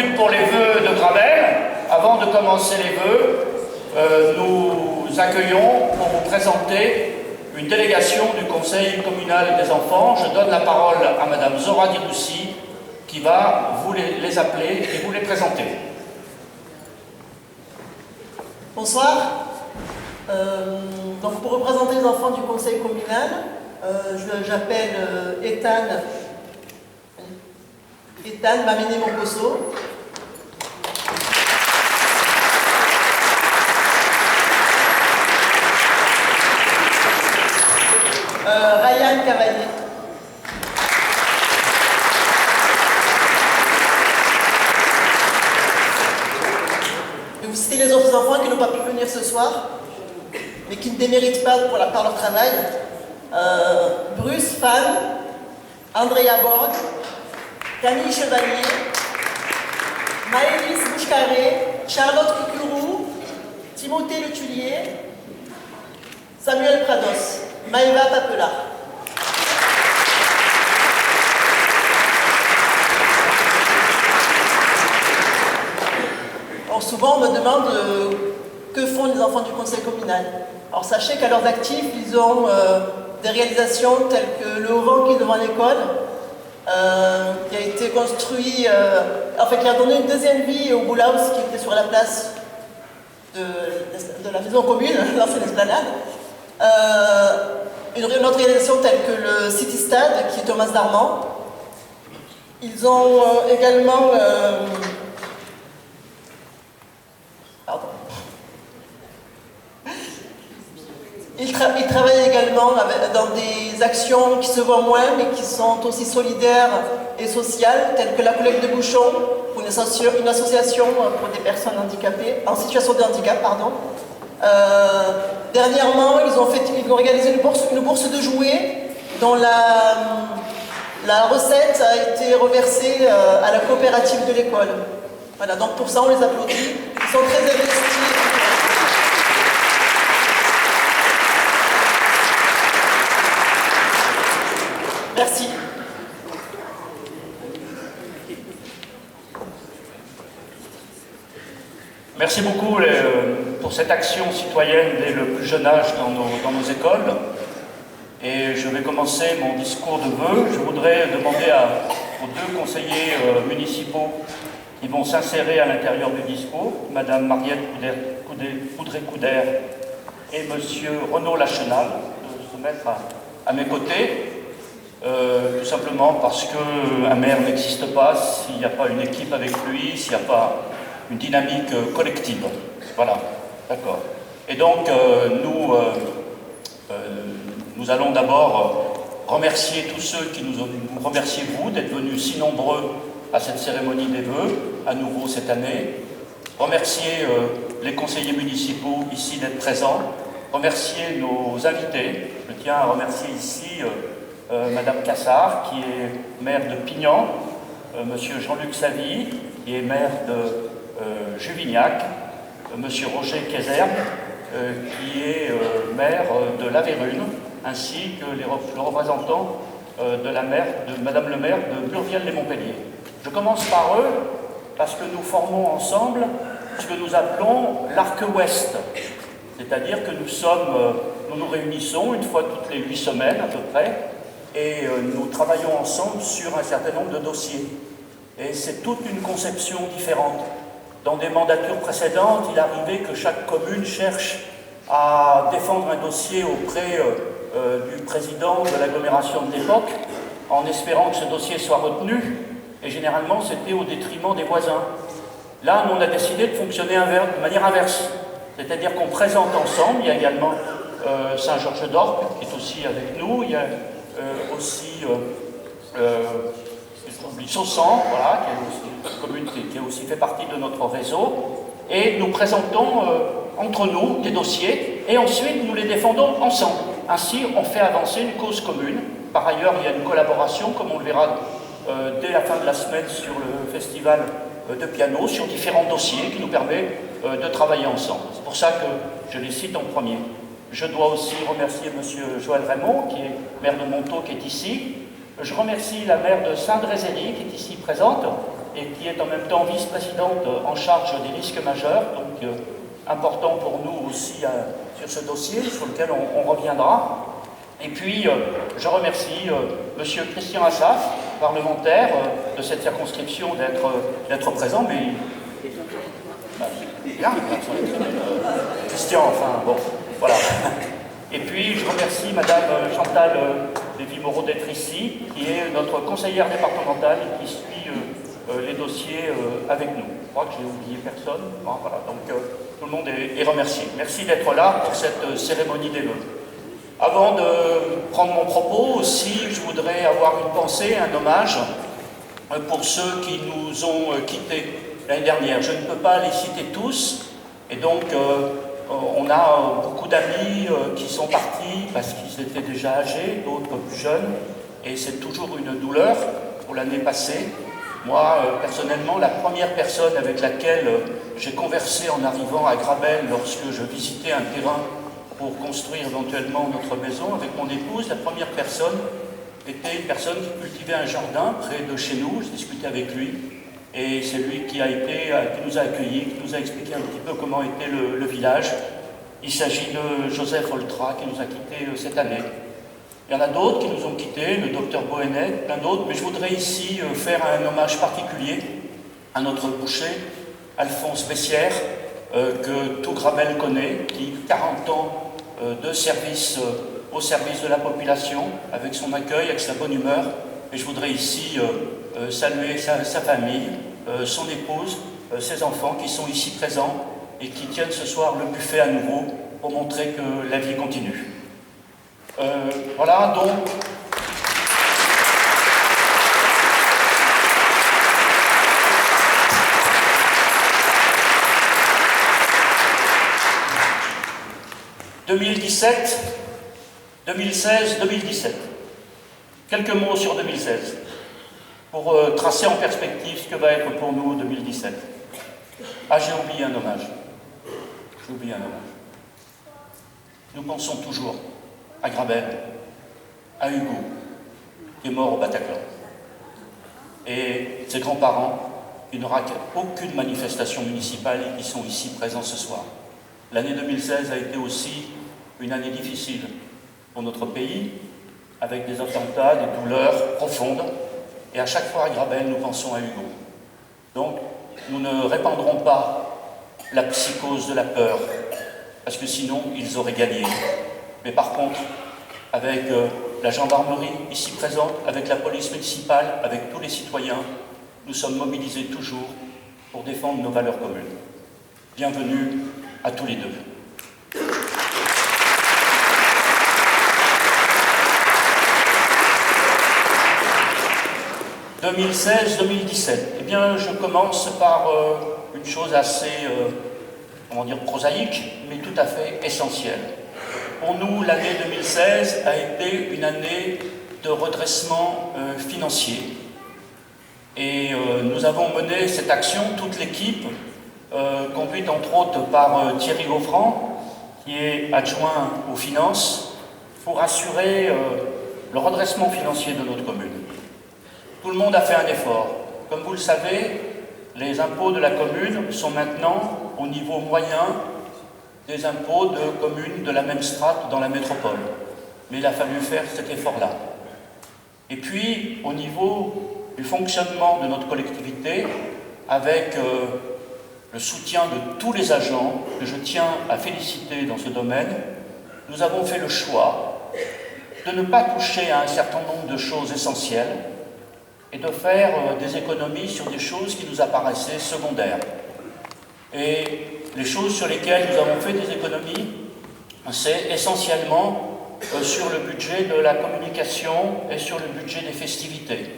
minutes pour les vœux de Gravel. Avant de commencer les vœux, nous accueillons pour vous présenter une délégation du Conseil communal des enfants. Je donne la parole à Madame Zora Diroussi qui va vous les appeler et vous les présenter. Bonsoir. Donc pour représenter les enfants du Conseil communal, j'appelle Ethan Mamene Mongoso. Ryan Cavalier. Je vais vous citer les autres enfants qui n'ont pas pu venir ce soir, mais qui ne déméritent pas par leur travail. Bruce Fan, Andrea Borg, Camille Chevalier, Maëlys Bouchcarré, Charlotte Cucurou, Timothée Le Tullier, Samuel Prados, Maëva Papela. Alors souvent on me demande que font les enfants du conseil communal. Alors sachez qu'à leurs actifs, ils ont des réalisations telles que le haut-vent qui est devant l'école, qui a été construit, qui a donné une deuxième vie au Boulhouse qui était sur la place de la maison commune, l'ancienne esplanade. Une autre réalisation telle que le City Stade, qui est Thomas Darmand. Ils ont également... Ils travaillent également dans des actions qui se voient moins, mais qui sont aussi solidaires et sociales, telles que la collecte de bouchons, pour une association pour des personnes handicapées, en situation de handicap, pardon. Dernièrement, ils ont réalisé une bourse de jouets dont la recette a été reversée à la coopérative de l'école. Voilà, donc pour ça on les applaudit. Ils sont très investis. Merci. Merci beaucoup pour cette action citoyenne dès le plus jeune âge dans nos écoles. Et je vais commencer mon discours de vœux. Je voudrais demander aux deux conseillers municipaux qui vont s'insérer à l'intérieur du discours, Madame Mariette Coudray-Couder et Monsieur Renaud Lachenal, de se mettre à mes côtés. Tout simplement parce qu'un maire n'existe pas s'il n'y a pas une équipe avec lui, s'il n'y a pas une dynamique collective. Voilà, d'accord. Et donc, nous allons d'abord remercier tous ceux qui nous remerciez vous d'être venus si nombreux à cette cérémonie des vœux, à nouveau cette année. Remercier les conseillers municipaux ici d'être présents. Remercier nos invités. Je tiens à remercier ici Madame Cassard, qui est maire de Pignan, Monsieur Jean-Luc Savy, qui est maire de Juvignac, Monsieur Roger Kézerbe, qui est maire de La Vérune, ainsi que le représentant de Madame le maire de Burviel-les-Montpellier. Je commence par eux parce que nous formons ensemble ce que nous appelons l'Arc Ouest, c'est-à-dire que nous nous réunissons une fois toutes les 8 semaines à peu près, et nous travaillons ensemble sur un certain nombre de dossiers. Et c'est toute une conception différente. Dans des mandatures précédentes, il arrivait que chaque commune cherche à défendre un dossier auprès du président de l'agglomération de l'époque, en espérant que ce dossier soit retenu, et généralement c'était au détriment des voisins. Là, on a décidé de fonctionner de manière inverse, c'est-à-dire qu'on présente ensemble. Il y a également Saint-Georges d'Orques qui est aussi avec nous, il y a aussi Saussan, voilà, qui est aussi une commune qui a aussi fait partie de notre réseau, et nous présentons entre nous des dossiers, et ensuite nous les défendons ensemble. Ainsi, on fait avancer une cause commune. Par ailleurs, il y a une collaboration, comme on le verra dès la fin de la semaine sur le festival de piano, sur différents dossiers qui nous permettent de travailler ensemble. C'est pour ça que je les cite en premier. Je dois aussi remercier M. Joël Raymond, qui est maire de Montaut, qui est ici. Je remercie la maire de Saint-Drézéry, qui est ici présente, et qui est en même temps vice-présidente en charge des risques majeurs, donc important pour nous aussi sur ce dossier, sur lequel on reviendra. Et puis, je remercie Monsieur Christian Assaf, parlementaire de cette circonscription, d'être présent, mais bien, Christian, enfin, bon, voilà. Et puis, je remercie Madame Chantal Lévy-Moreau d'être ici, qui est notre conseillère départementale et qui suit les dossiers avec nous. Je crois que j'ai oublié personne. Bon, voilà, donc tout le monde est remercié. Merci d'être là pour cette cérémonie des vœux. Avant de prendre mon propos aussi, je voudrais avoir une pensée, un hommage pour ceux qui nous ont quittés l'année dernière. Je ne peux pas les citer tous, et donc on a beaucoup d'amis qui sont partis parce qu'ils étaient déjà âgés, d'autres plus jeunes, et c'est toujours une douleur pour l'année passée. Moi, personnellement, la première personne avec laquelle j'ai conversé en arrivant à Grabel lorsque je visitais un terrain pour construire éventuellement notre maison avec mon épouse, la première personne était une personne qui cultivait un jardin près de chez nous. Je discutais avec lui et c'est lui qui nous a accueillis, qui nous a expliqué un petit peu comment était le village. Il s'agit de Joseph Oltra qui nous a quittés cette année. Il y en a d'autres qui nous ont quittés, le docteur Bohenet, plein d'autres, mais je voudrais ici faire un hommage particulier à notre boucher, Alphonse Bessières, que tout Grabel connaît, qui 40 ans de service au service de la population, avec son accueil, avec sa bonne humeur. Et je voudrais ici saluer sa famille, son épouse, ses enfants qui sont ici présents et qui tiennent ce soir le buffet à nouveau pour montrer que la vie continue. Voilà, donc... « 2017, 2016, 2017. Quelques mots sur 2016, pour tracer en perspective ce que va être pour nous 2017. Ah, j'ai oublié un hommage. J'ai oublié un hommage. Nous pensons toujours à Grabel, à Hugo, qui est mort au Bataclan, et ses grands-parents, qui n'aura aucune manifestation municipale et qui sont ici présents ce soir. L'année 2016 a été aussi une année difficile pour notre pays, avec des attentats, des douleurs profondes, et à chaque fois à Grabel, nous pensons à Hugo. Donc, nous ne répandrons pas la psychose de la peur, parce que sinon, ils auraient gagné. Mais par contre, avec la gendarmerie ici présente, avec la police municipale, avec tous les citoyens, nous sommes mobilisés toujours pour défendre nos valeurs communes. Bienvenue à tous les deux. « 2016-2017 ». Eh bien, je commence par une chose assez, prosaïque, mais tout à fait essentielle. Pour nous, l'année 2016 a été une année de redressement financier. Et nous avons mené cette action, toute l'équipe, conduite entre autres par Thierry Gaufran, qui est adjoint aux finances, pour assurer le redressement financier de notre commune. Tout le monde a fait un effort. Comme vous le savez, les impôts de la commune sont maintenant au niveau moyen des impôts de communes de la même strate dans la métropole. Mais il a fallu faire cet effort-là. Et puis, au niveau du fonctionnement de notre collectivité, avec le soutien de tous les agents, que je tiens à féliciter dans ce domaine, nous avons fait le choix de ne pas toucher à un certain nombre de choses essentielles et de faire des économies sur des choses qui nous apparaissaient secondaires. Et les choses sur lesquelles nous avons fait des économies, c'est essentiellement sur le budget de la communication et sur le budget des festivités.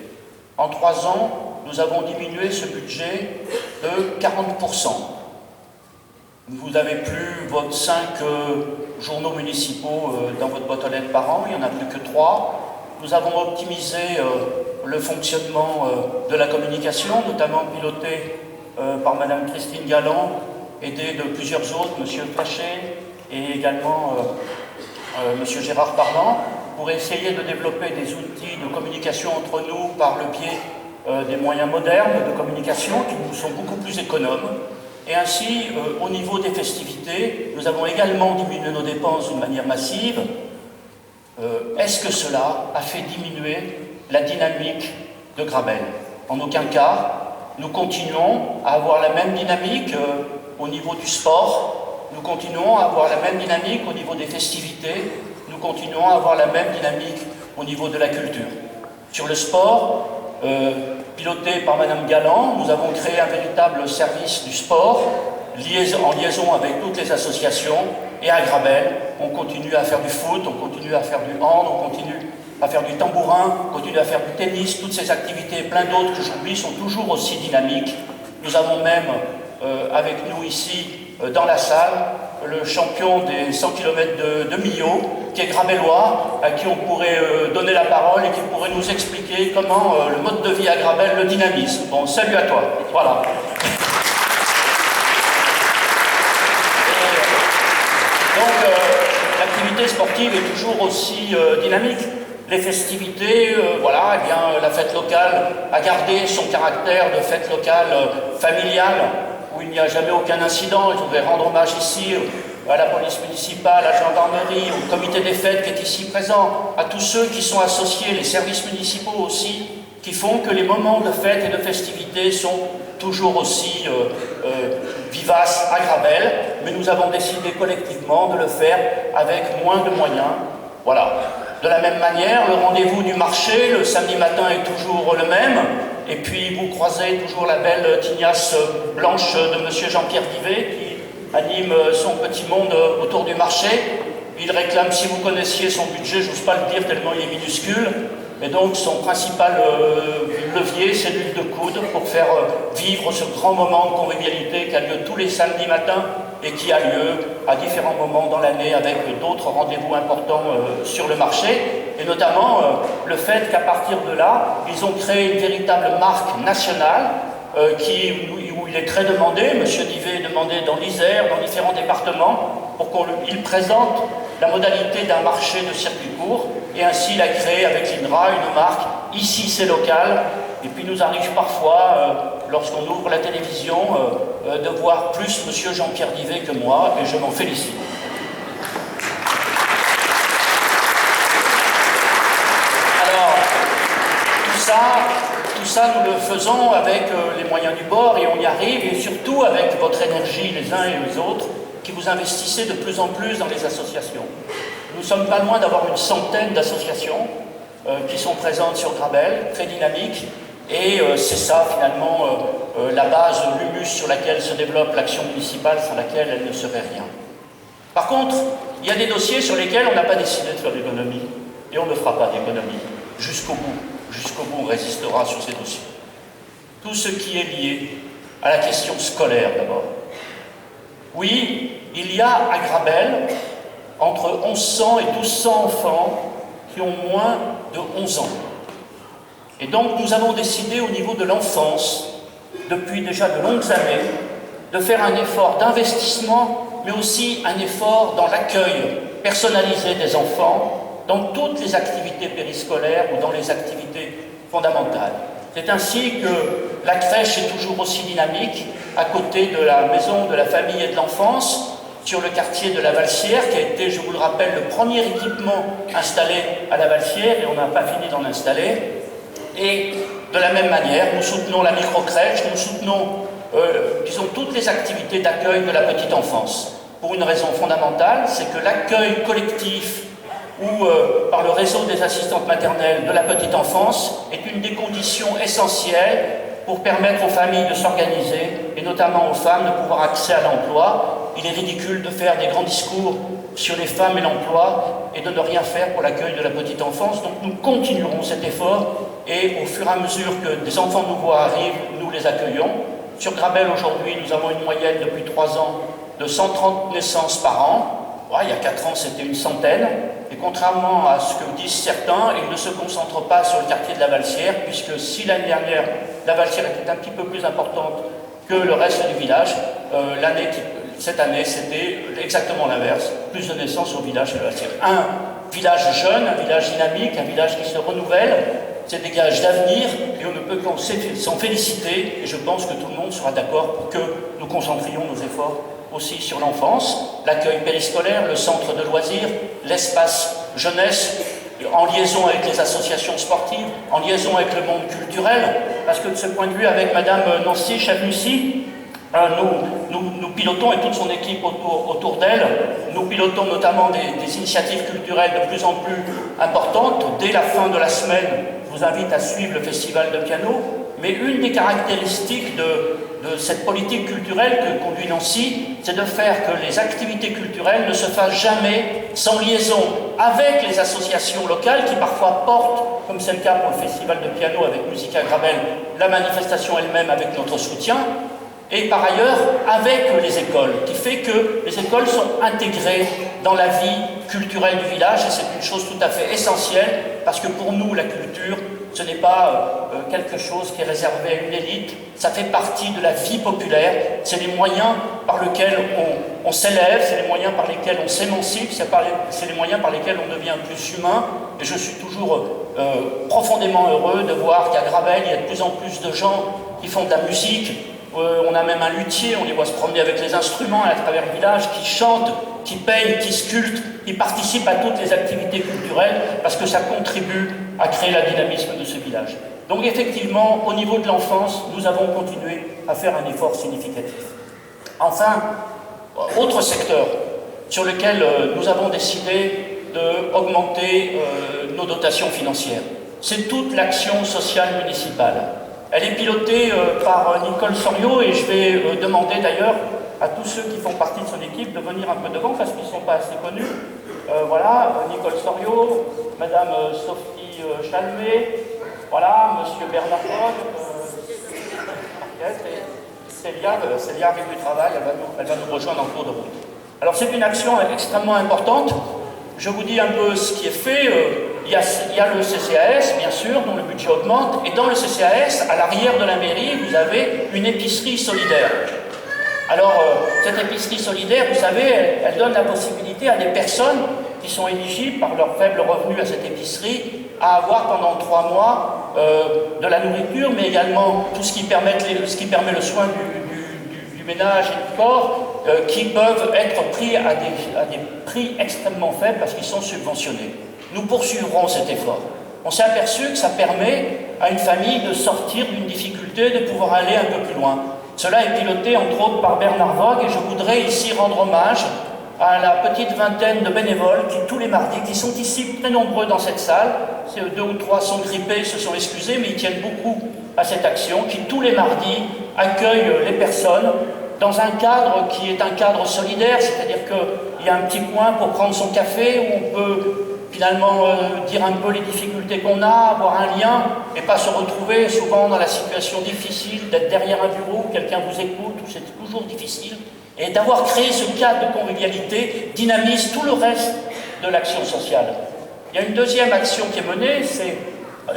En 3 ans, nous avons diminué ce budget de 40%. Vous n'avez plus vos 5 journaux municipaux dans votre boîte aux lettres par an, il n'y en a plus que 3. Nous avons optimisé le fonctionnement de la communication, notamment piloté par Madame Christine Galland, aidée de plusieurs autres, Monsieur Pachet et également Monsieur Gérard Parlant, pour essayer de développer des outils de communication entre nous par le biais des moyens modernes de communication qui nous sont beaucoup plus économes. Et ainsi, au niveau des festivités, nous avons également diminué nos dépenses d'une manière massive. Est-ce que cela a fait diminuer la dynamique de Grabel? En aucun cas. Nous continuons à avoir la même dynamique au niveau du sport, nous continuons à avoir la même dynamique au niveau des festivités, nous continuons à avoir la même dynamique au niveau de la culture. Sur le sport, piloté par Madame Galland, nous avons créé un véritable service du sport en liaison avec toutes les associations, et à Grabel, on continue à faire du foot, on continue à faire du hand, on continue à faire du tambourin, on continue à faire du tennis, toutes ces activités et plein d'autres que j'oublie sont toujours aussi dynamiques. Nous avons même avec nous ici dans la salle le champion des 100 km de Millau, qui est grabellois, à qui on pourrait donner la parole et qui pourrait nous expliquer comment le mode de vie à Grabel le dynamise. Bon, salut à toi. Voilà. Donc, l'activité sportive est toujours aussi dynamique. Les festivités, voilà, eh bien, la fête locale a gardé son caractère de fête locale familiale, où il n'y a jamais aucun incident. Je voudrais rendre hommage ici à la police municipale, à la gendarmerie, au comité des fêtes qui est ici présent, à tous ceux qui sont associés, les services municipaux aussi, qui font que les moments de fête et de festivités sont toujours aussi vivaces à Grabel, mais nous avons décidé collectivement de le faire avec moins de moyens. Voilà. De la même manière, le rendez-vous du marché, le samedi matin, est toujours le même. Et puis, vous croisez toujours la belle tignasse blanche de M. Jean-Pierre Divet, qui anime son petit monde autour du marché. Il réclame, si vous connaissiez son budget, je n'ose pas le dire tellement il est minuscule. Et donc, son principal levier, c'est l'huile de coude pour faire vivre ce grand moment de convivialité qui a lieu tous les samedis matins et qui a lieu à différents moments dans l'année avec d'autres rendez-vous importants sur le marché. Et notamment le fait qu'à partir de là, ils ont créé une véritable marque nationale où il est très demandé. M. Divet est demandé dans l'Isère, dans différents départements, pour qu'il présente la modalité d'un marché de circuit court. Et ainsi, il a créé avec l'INRA une marque. Ici, c'est local. Et puis, nous arrive parfois, lorsqu'on ouvre la télévision, de voir plus M. Jean-Pierre Divet que moi, et je m'en félicite. Alors, tout ça, nous le faisons avec les moyens du bord, et on y arrive, et surtout avec votre énergie, les uns et les autres, qui vous investissez de plus en plus dans les associations. Nous ne sommes pas loin d'avoir une centaine d'associations qui sont présentes sur Grabel, très dynamiques, et c'est ça finalement la base, l'humus sur laquelle se développe l'action municipale, sans laquelle elle ne serait rien. Par contre, il y a des dossiers sur lesquels on n'a pas décidé de faire d'économie, et on ne fera pas d'économie. Jusqu'au bout, on résistera sur ces dossiers. Tout ce qui est lié à la question scolaire d'abord. Oui, il y a à Grabel entre 1100 et 1200 enfants qui ont moins de 11 ans. Et donc nous avons décidé au niveau de l'enfance, depuis déjà de longues années, de faire un effort d'investissement, mais aussi un effort dans l'accueil personnalisé des enfants, dans toutes les activités périscolaires ou dans les activités fondamentales. C'est ainsi que la crèche est toujours aussi dynamique, à côté de la maison de la famille et de l'enfance, sur le quartier de la Valsière, qui a été, je vous le rappelle, le premier équipement installé à la Valsière, et on n'a pas fini d'en installer. Et de la même manière, nous soutenons la micro-crèche, nous soutenons, disons, toutes les activités d'accueil de la petite enfance. Pour une raison fondamentale, c'est que l'accueil collectif ou par le réseau des assistantes maternelles de la petite enfance est une des conditions essentielles pour permettre aux familles de s'organiser, et notamment aux femmes de pouvoir accéder à l'emploi. Il est ridicule de faire des grands discours sur les femmes et l'emploi et de ne rien faire pour l'accueil de la petite enfance. Donc nous continuerons cet effort, et au fur et à mesure que des enfants nouveaux arrivent, nous les accueillons. Sur Grabel, aujourd'hui, nous avons une moyenne depuis 3 ans de 130 naissances par an. Ouais, il y a 4 ans, c'était une centaine. Et contrairement à ce que disent certains, ils ne se concentrent pas sur le quartier de la Valsière, puisque si l'année dernière, la Valsière était un petit peu plus importante que le reste du village, cette année, c'était exactement l'inverse. Plus de naissances au village de la Valsière. Un village jeune, un village dynamique, un village qui se renouvelle, c'est des gages d'avenir et on ne peut qu'en s'en féliciter. Et je pense que tout le monde sera d'accord pour que nous concentrions nos efforts aussi sur l'enfance, l'accueil périscolaire, le centre de loisirs, l'espace jeunesse, en liaison avec les associations sportives, en liaison avec le monde culturel, parce que de ce point de vue, avec Madame Nancy Chavnussy, nous pilotons, et toute son équipe autour d'elle, nous pilotons notamment des initiatives culturelles de plus en plus importantes. Dès la fin de la semaine, je vous invite à suivre le festival de piano, mais une des caractéristiques de cette politique culturelle que conduit Nancy, c'est de faire que les activités culturelles ne se fassent jamais sans liaison avec les associations locales qui parfois portent, comme c'est le cas pour le festival de piano avec Musica Grabel, la manifestation elle-même avec notre soutien, et par ailleurs avec les écoles, qui fait que les écoles sont intégrées dans la vie culturelle du village, et c'est une chose tout à fait essentielle, parce que pour nous, la culture, ce n'est pas quelque chose qui est réservé à une élite, ça fait partie de la vie populaire, c'est les moyens par lesquels on s'élève, c'est les moyens par lesquels on s'émancipe, c'est les moyens par lesquels on devient plus humain, et je suis toujours profondément heureux de voir qu'à Grabel, il y a de plus en plus de gens qui font de la musique. On a même un luthier, on les voit se promener avec les instruments à travers le village, qui chantent, qui peignent, qui sculptent, qui participent à toutes les activités culturelles, parce que ça contribue à créer le dynamisme de ce village. Donc effectivement, au niveau de l'enfance, nous avons continué à faire un effort significatif. Enfin, autre secteur sur lequel nous avons décidé d'augmenter nos dotations financières, c'est toute l'action sociale municipale. Elle est pilotée par Nicole Soriot, et je vais demander d'ailleurs à tous ceux qui font partie de son équipe de venir un peu devant parce qu'ils ne sont pas assez connus. Voilà, Nicole Soriot, Madame Sophie Chalmé, voilà, Monsieur Bernard Fogg, et Célia arrive du travail, elle va nous rejoindre en cours de route. Alors c'est une action extrêmement importante. Je vous dis un peu ce qui est fait. Il y a le CCAS, bien sûr, dont le budget augmente, et dans le CCAS, à l'arrière de la mairie, vous avez une épicerie solidaire. Alors, cette épicerie solidaire, vous savez, elle donne la possibilité à des personnes qui sont éligibles par leur faible revenu à cette épicerie à avoir pendant 3 mois de la nourriture, mais également tout ce qui permet le soin du ménage et du corps, qui peuvent être pris à des prix extrêmement faibles parce qu'ils sont subventionnés. Nous poursuivrons cet effort. On s'est aperçu que ça permet à une famille de sortir d'une difficulté, de pouvoir aller un peu plus loin. Cela est piloté entre autres par Bernard Vogue, et je voudrais ici rendre hommage à la petite vingtaine de bénévoles qui, tous les mardis, qui sont ici très nombreux dans cette salle, 2 ou 3 sont grippés, se sont excusés, mais ils tiennent beaucoup à cette action, qui tous les mardis accueillent les personnes dans un cadre qui est un cadre solidaire, c'est-à-dire qu'il y a un petit coin pour prendre son café, où on peut finalement dire un peu les difficultés qu'on a, avoir un lien, et pas se retrouver souvent dans la situation difficile d'être derrière un bureau où quelqu'un vous écoute, où c'est toujours difficile. Et d'avoir créé ce cadre de convivialité dynamise tout le reste de l'action sociale. Il y a une deuxième action qui est menée, c'est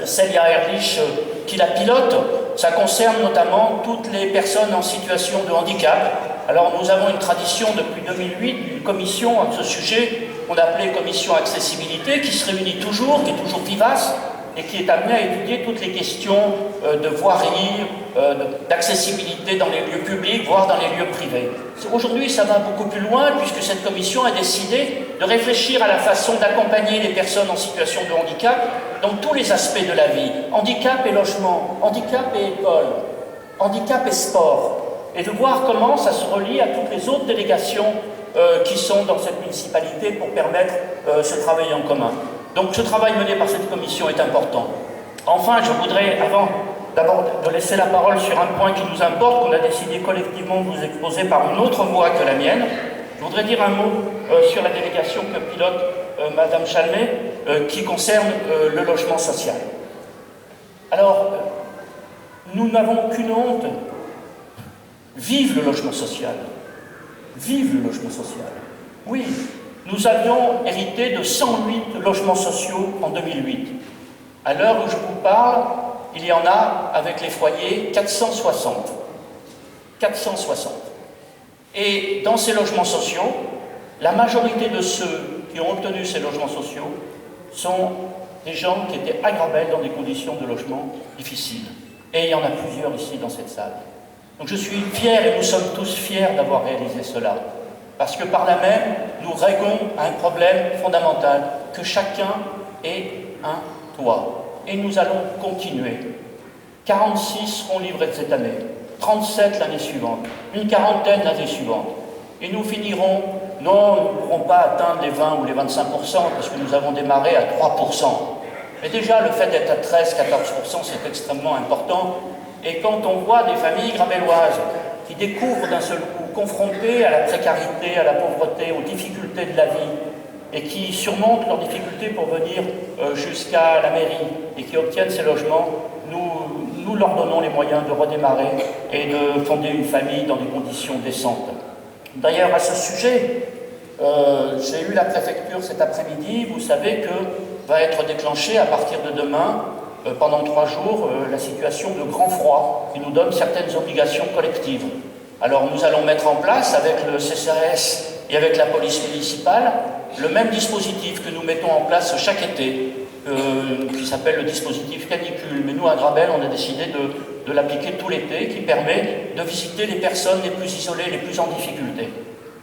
Célia Erlich qui la pilote. Ça concerne notamment toutes les personnes en situation de handicap. Alors nous avons une tradition depuis 2008 d'une commission à ce sujet qu'on a appelée commission accessibilité, qui se réunit toujours, qui est toujours vivace et qui est amenée à étudier toutes les questions de voirie, d'accessibilité dans les lieux publics, voire dans les lieux privés. Aujourd'hui, ça va beaucoup plus loin puisque cette commission a décidé de réfléchir à la façon d'accompagner les personnes en situation de handicap dans tous les aspects de la vie. Handicap et logement, handicap et école, handicap et sport. Et de voir comment ça se relie à toutes les autres délégations qui sont dans cette municipalité pour permettre ce travail en commun. Donc ce travail mené par cette commission est important. Enfin, je voudrais, avant d'abord de laisser la parole sur un point qui nous importe, qu'on a décidé collectivement de vous exposer par une autre voie que la mienne, je voudrais dire un mot sur la délégation que pilote Madame Chalmé, qui concerne le logement social. Alors, nous n'avons aucune honte. Vive le logement social. Vive le logement social. Oui, nous avions hérité de 108 logements sociaux en 2008. À l'heure où je vous parle, il y en a, avec les foyers, 460. 460. Et dans ces logements sociaux, la majorité de ceux qui ont obtenu ces logements sociaux sont des gens qui étaient à Grabel dans des conditions de logement difficiles. Et il y en a plusieurs ici dans cette salle. Donc je suis fier, et nous sommes tous fiers d'avoir réalisé cela. Parce que par là même, nous réglons un problème fondamental, que chacun ait un toit. Et nous allons continuer. 46 seront livrés cette année, 37 l'année suivante, une quarantaine l'année suivante. Et nous finirons, non, nous ne pourrons pas atteindre les 20 ou les 25%, parce que nous avons démarré à 3%. Mais déjà, le fait d'être à 13-14%, c'est extrêmement important. Et quand on voit des familles grabelloises qui découvrent d'un seul coup, confrontées à la précarité, à la pauvreté, aux difficultés de la vie, et qui surmontent leurs difficultés pour venir jusqu'à la mairie, et qui obtiennent ces logements, nous leur donnons les moyens de redémarrer et de fonder une famille dans des conditions décentes. D'ailleurs, à ce sujet, j'ai eu la préfecture cet après-midi. Vous savez que va être déclenchée à partir de demain, pendant 3 jours, la situation de grand froid qui nous donne certaines obligations collectives. Alors nous allons mettre en place avec le CCRS et avec la police municipale le même dispositif que nous mettons en place chaque été, qui s'appelle le dispositif canicule. Mais nous, à Grabel, on a décidé de l'appliquer tout l'été, qui permet de visiter les personnes les plus isolées, les plus en difficulté.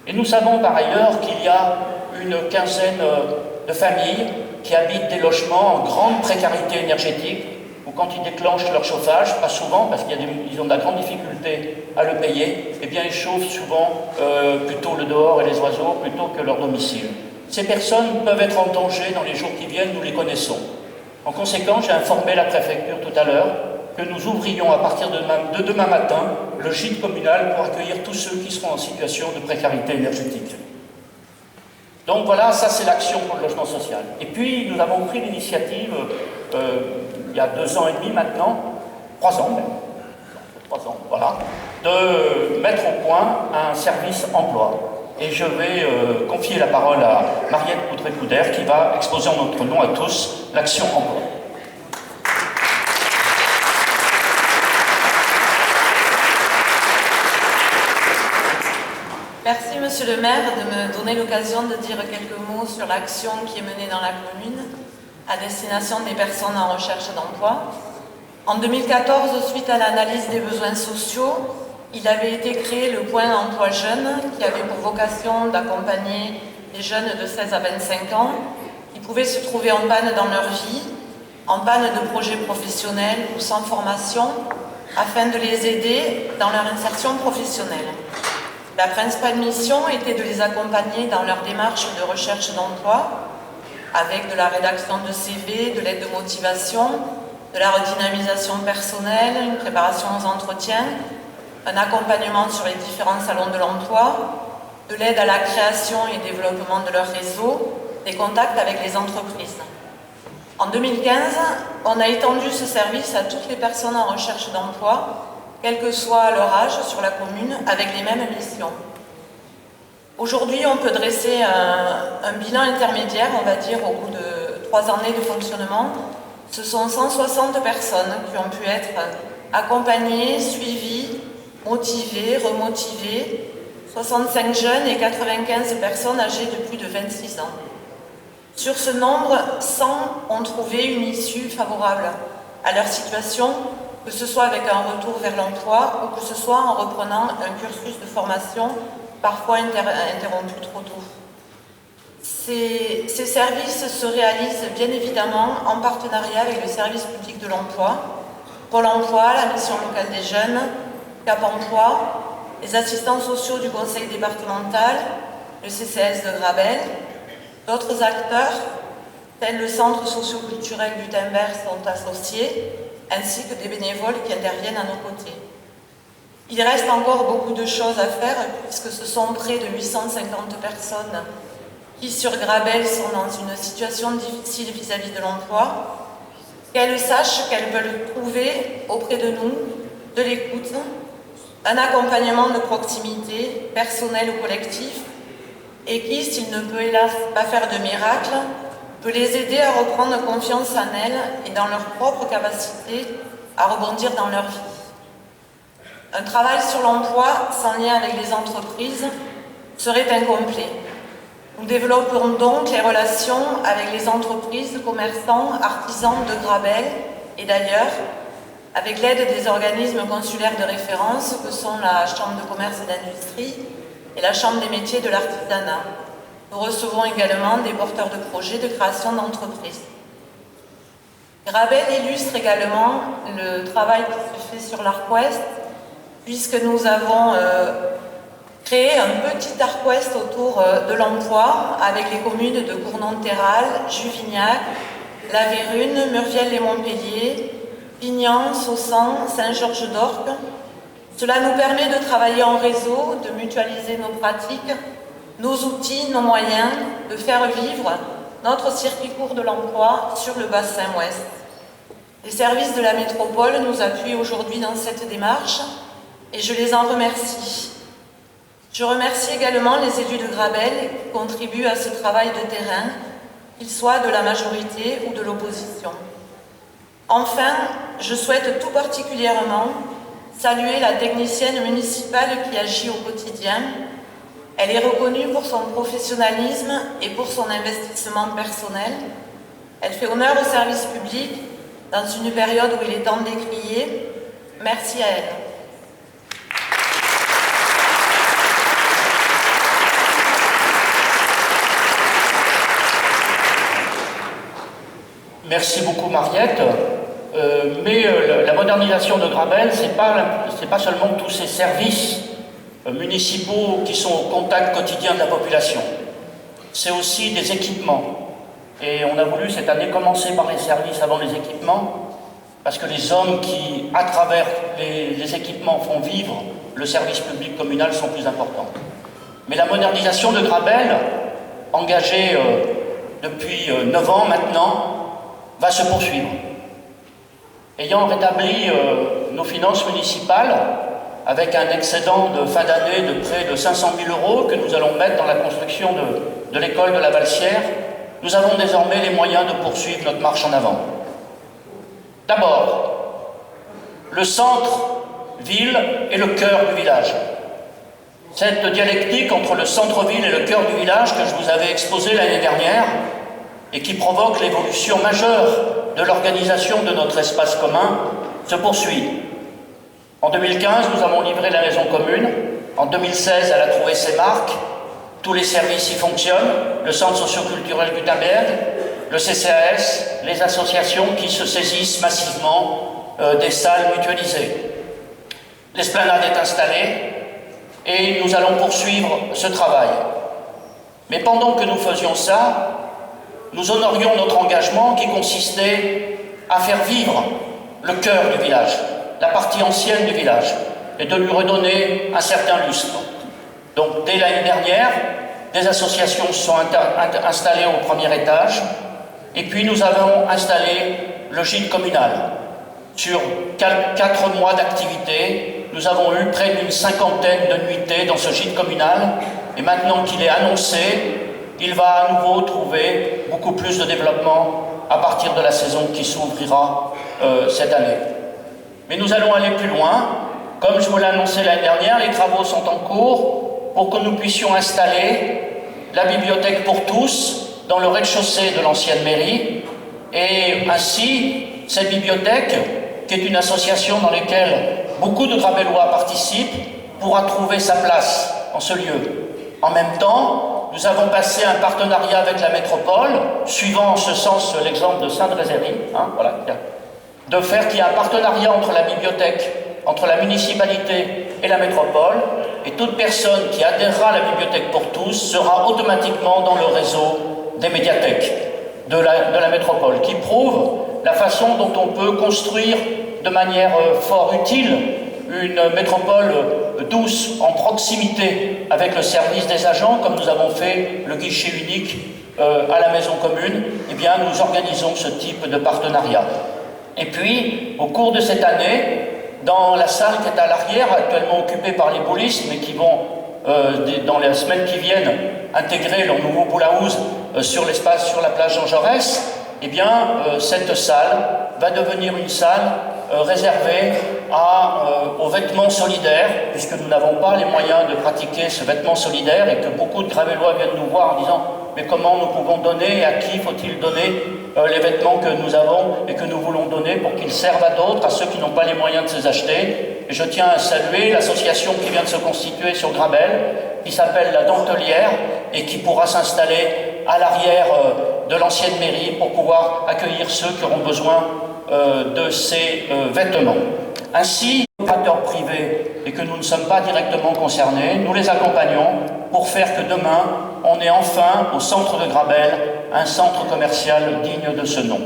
Et nous savons par ailleurs qu'il y a une quinzaine de familles qui habitent des logements en grande précarité énergétique, où quand ils déclenchent leur chauffage, pas souvent parce qu'ils ont de la grande difficulté à le payer, eh bien ils chauffent souvent plutôt le dehors et les oiseaux plutôt que leur domicile. Ces personnes peuvent être en danger dans les jours qui viennent, nous les connaissons. En conséquence, j'ai informé la préfecture tout à l'heure que nous ouvrions à partir de demain matin le gîte communal pour accueillir tous ceux qui seront en situation de précarité énergétique. Donc voilà, ça c'est l'action pour le logement social. Et puis nous avons pris l'initiative, il y a 2 ans et demi maintenant, 3 ans même, 3 ans, voilà, de mettre au point un service emploi. Et je vais confier la parole à Mariette Coudray-Couder qui va exposer en notre nom à tous l'action emploi. Merci Monsieur le maire de me donner l'occasion de dire quelques mots sur l'action qui est menée dans la commune à destination des personnes en recherche d'emploi. En 2014, suite à l'analyse des besoins sociaux, il avait été créé le point emploi jeune qui avait pour vocation d'accompagner les jeunes de 16 à 25 ans qui pouvaient se trouver en panne dans leur vie, en panne de projets professionnels ou sans formation, afin de les aider dans leur insertion professionnelle. La principale mission était de les accompagner dans leur démarche de recherche d'emploi, avec de la rédaction de CV, de l'aide de motivation, de la redynamisation personnelle, une préparation aux entretiens, un accompagnement sur les différents salons de l'emploi, de l'aide à la création et développement de leur réseau, des contacts avec les entreprises. En 2015, on a étendu ce service à toutes les personnes en recherche d'emploi, quel que soit leur âge sur la commune, avec les mêmes missions. Aujourd'hui, on peut dresser un bilan intermédiaire, on va dire, au bout de 3 années de fonctionnement. Ce sont 160 personnes qui ont pu être accompagnées, suivies, motivées, remotivées, 65 jeunes et 95 personnes âgées de plus de 26 ans. Sur ce nombre, 100 ont trouvé une issue favorable à leur situation, que ce soit avec un retour vers l'emploi ou que ce soit en reprenant un cursus de formation, parfois interrompu trop tôt. Ces services se réalisent bien évidemment en partenariat avec le service public de l'emploi, Pôle emploi, la mission locale des jeunes, Cap emploi, les assistants sociaux du conseil départemental, le CCS de Grabel, d'autres acteurs, tels le centre socio-culturel du Timber, sont associés, ainsi que des bénévoles qui interviennent à nos côtés. Il reste encore beaucoup de choses à faire, puisque ce sont près de 850 personnes qui, sur Grabel, sont dans une situation difficile vis-à-vis de l'emploi, qu'elles sachent qu'elles veulent trouver auprès de nous de l'écoute, un accompagnement de proximité, personnel ou collectif, et qui, s'il ne peut hélas pas faire de miracle, peut les aider à reprendre confiance en elles et dans leur propre capacité à rebondir dans leur vie. Un travail sur l'emploi sans lien avec les entreprises serait incomplet. Nous développons donc les relations avec les entreprises, commerçants, artisans de Grabel et d'ailleurs, avec l'aide des organismes consulaires de référence que sont la Chambre de commerce et d'industrie et la Chambre des métiers de l'artisanat. Nous recevons également des porteurs de projets de création d'entreprises. Grabel illustre également le travail qui se fait sur l'Arc Ouest, puisque nous avons créé un petit Arc Ouest autour de l'emploi avec les communes de Cournon-Terral, Juvignac, La Vérune, Murviel-les-Montpellier, Pignan, Saussan, Saint-Georges-d'Orques. Cela nous permet de travailler en réseau, de mutualiser nos pratiques, nos outils, nos moyens, de faire vivre notre circuit court de l'emploi sur le bassin ouest. Les services de la métropole nous appuient aujourd'hui dans cette démarche et je les en remercie. Je remercie également les élus de Grabel qui contribuent à ce travail de terrain, qu'ils soient de la majorité ou de l'opposition. Enfin, je souhaite tout particulièrement saluer la technicienne municipale qui agit au quotidien. Elle est reconnue pour son professionnalisme et pour son investissement personnel. Elle fait honneur au service public dans une période où il est temps d'écrier. Merci à elle. Merci beaucoup Mariette. Mais la modernisation de Grabel, c'est pas seulement tous ces services municipaux qui sont au contact quotidien de la population. C'est aussi des équipements. Et on a voulu cette année commencer par les services avant les équipements, parce que les hommes qui, à travers les équipements, font vivre le service public communal sont plus importants. Mais la modernisation de Grabel, engagée depuis 9 ans maintenant, va se poursuivre. Ayant rétabli nos finances municipales, avec un excédent de fin d'année de près de 500 000 € que nous allons mettre dans la construction de l'école de la Valsière, nous avons désormais les moyens de poursuivre notre marche en avant. D'abord, le centre-ville et le cœur du village. Cette dialectique entre le centre-ville et le cœur du village que je vous avais exposée l'année dernière et qui provoque l'évolution majeure de l'organisation de notre espace commun se poursuit. En 2015, nous avons livré la maison commune. En 2016, elle a trouvé ses marques. Tous les services y fonctionnent. Le centre socio-culturel Gutenberg, le CCAS, les associations qui se saisissent massivement des salles mutualisées. L'esplanade est installée et nous allons poursuivre ce travail. Mais pendant que nous faisions ça, nous honorions notre engagement qui consistait à faire vivre le cœur du village, la partie ancienne du village, et de lui redonner un certain lustre. Donc, dès l'année dernière, des associations se sont installées au premier étage, et puis nous avons installé le gîte communal. Sur 4 mois d'activité, nous avons eu près d'une 50aine de nuitées dans ce gîte communal, et maintenant qu'il est annoncé, il va à nouveau trouver beaucoup plus de développement à partir de la saison qui s'ouvrira cette année. Mais nous allons aller plus loin. Comme je vous l'ai annoncé l'année dernière, les travaux sont en cours pour que nous puissions installer la bibliothèque pour tous dans le rez-de-chaussée de l'ancienne mairie. Et ainsi, cette bibliothèque, qui est une association dans laquelle beaucoup de Grabellois participent, pourra trouver sa place en ce lieu. En même temps, nous avons passé un partenariat avec la métropole, suivant en ce sens l'exemple de Sainte-Rézéry, voilà, de faire qu'il y ait un partenariat entre la bibliothèque, entre la municipalité et la métropole, et toute personne qui adhérera à la bibliothèque pour tous sera automatiquement dans le réseau des médiathèques de la métropole, qui prouve la façon dont on peut construire de manière fort utile une métropole douce, en proximité avec le service des agents, comme nous avons fait le guichet unique à la maison commune. Eh bien, nous organisons ce type de partenariat. Et puis, au cours de cette année, dans la salle qui est à l'arrière, actuellement occupée par les boulistes, mais qui vont, dans les semaines qui viennent, intégrer leur nouveau boule à housse sur l'espace, sur la plage Jean Jaurès, eh bien, cette salle va devenir une salle réservée aux vêtements solidaires, puisque nous n'avons pas les moyens de pratiquer ce vêtement solidaire et que beaucoup de Gravellois viennent nous voir en disant « mais comment nous pouvons donner et à qui faut-il donner les vêtements que nous avons et que nous voulons donner pour qu'ils servent à d'autres, à ceux qui n'ont pas les moyens de se les acheter ?» Et je tiens à saluer l'association qui vient de se constituer sur Grabel, qui s'appelle la Dentelière et qui pourra s'installer à l'arrière de l'ancienne mairie pour pouvoir accueillir ceux qui auront besoin de ces vêtements. Ainsi, les opérateurs privés et que nous ne sommes pas directement concernés, nous les accompagnons pour faire que demain, on ait enfin au centre de Grabel un centre commercial digne de ce nom.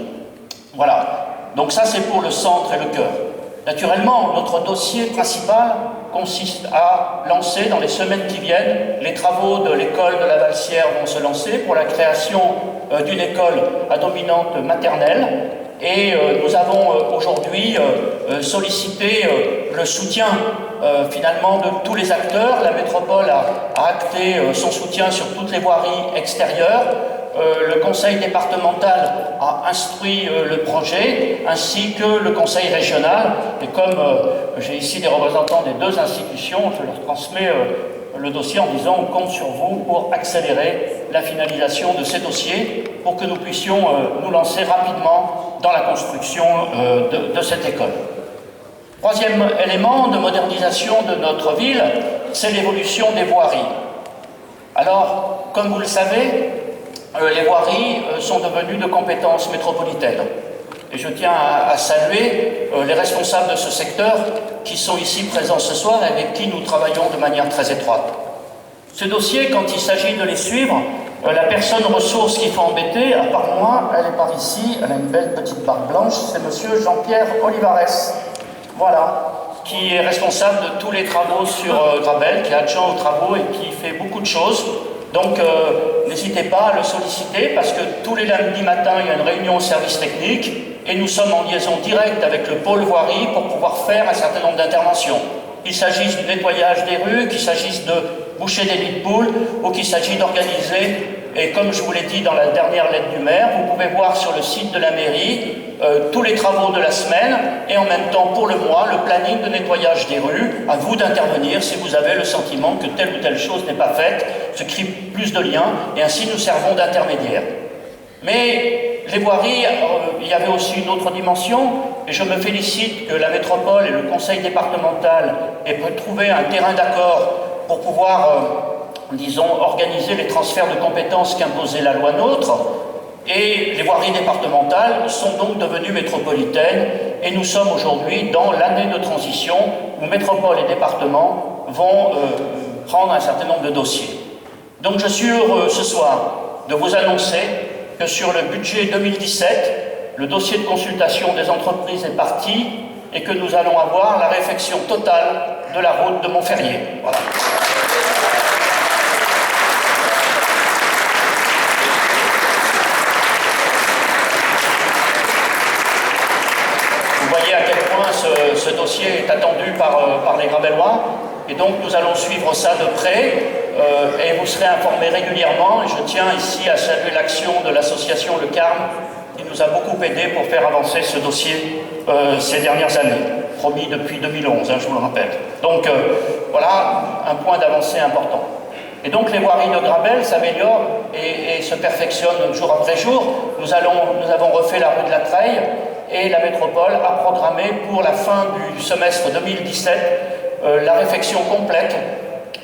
Voilà, donc ça c'est pour le centre et le cœur. Naturellement, notre dossier principal consiste à lancer dans les semaines qui viennent, les travaux de l'école de la Valsière vont se lancer pour la création d'une école à dominante maternelle. Et nous avons aujourd'hui sollicité le soutien finalement de tous les acteurs. La métropole a acté son soutien sur toutes les voiries extérieures. Le conseil départemental a instruit le projet, ainsi que le conseil régional. Et comme j'ai ici des représentants des deux institutions, je leur transmets le dossier en disant on compte sur vous pour accélérer la finalisation de ces dossiers pour que nous puissions nous lancer rapidement dans la construction de cette école. Troisième élément de modernisation de notre ville, c'est l'évolution des voiries. Alors, comme vous le savez, les voiries sont devenues de compétences métropolitaines. Et je tiens à saluer les responsables de ce secteur qui sont ici présents ce soir et avec qui nous travaillons de manière très étroite. Ce dossier, quand il s'agit de les suivre, la personne ressource qu'il faut embêter, à part moi, elle est par ici, elle a une belle petite barbe blanche, c'est monsieur Jean-Pierre Olivares. Voilà, qui est responsable de tous les travaux sur Grabel, qui est adjoint aux travaux et qui fait beaucoup de choses. Donc, n'hésitez pas à le solliciter parce que tous les lundis matins, il y a une réunion au service technique et nous sommes en liaison directe avec le pôle voirie pour pouvoir faire un certain nombre d'interventions. Qu'il s'agisse du nettoyage des rues, qu'il s'agisse de boucher des nids de poules ou qu'il s'agit d'organiser, et comme je vous l'ai dit dans la dernière lettre du maire, vous pouvez voir sur le site de la mairie tous les travaux de la semaine et en même temps pour le mois, le planning de nettoyage des rues. À vous d'intervenir si vous avez le sentiment que telle ou telle chose n'est pas faite, se crée plus de liens et ainsi nous servons d'intermédiaires. Mais les voiries, il y avait aussi une autre dimension et je me félicite que la métropole et le conseil départemental aient trouvé un terrain d'accord pour pouvoir, disons, organiser les transferts de compétences qu'imposait la loi NOTRe. Et les voiries départementales sont donc devenues métropolitaines et nous sommes aujourd'hui dans l'année de transition où métropole et département vont prendre un certain nombre de dossiers. Donc je suis heureux ce soir de vous annoncer que sur le budget 2017, le dossier de consultation des entreprises est parti et que nous allons avoir la réfection totale de la route de Montferrier. Voilà. Vous voyez à quel point ce dossier est attendu par les Gravellois et donc nous allons suivre ça de près et vous serez informés régulièrement et je tiens ici à saluer l'action de l'association Le Carme qui nous a beaucoup aidé pour faire avancer ce dossier ces dernières années, promis depuis 2011, je vous le rappelle. Donc voilà un point d'avancée important. Et donc les voiries de Grabel s'améliorent et se perfectionnent jour après jour. Nous avons refait la rue de la Treille et la métropole a programmé pour la fin du semestre 2017 la réfection complète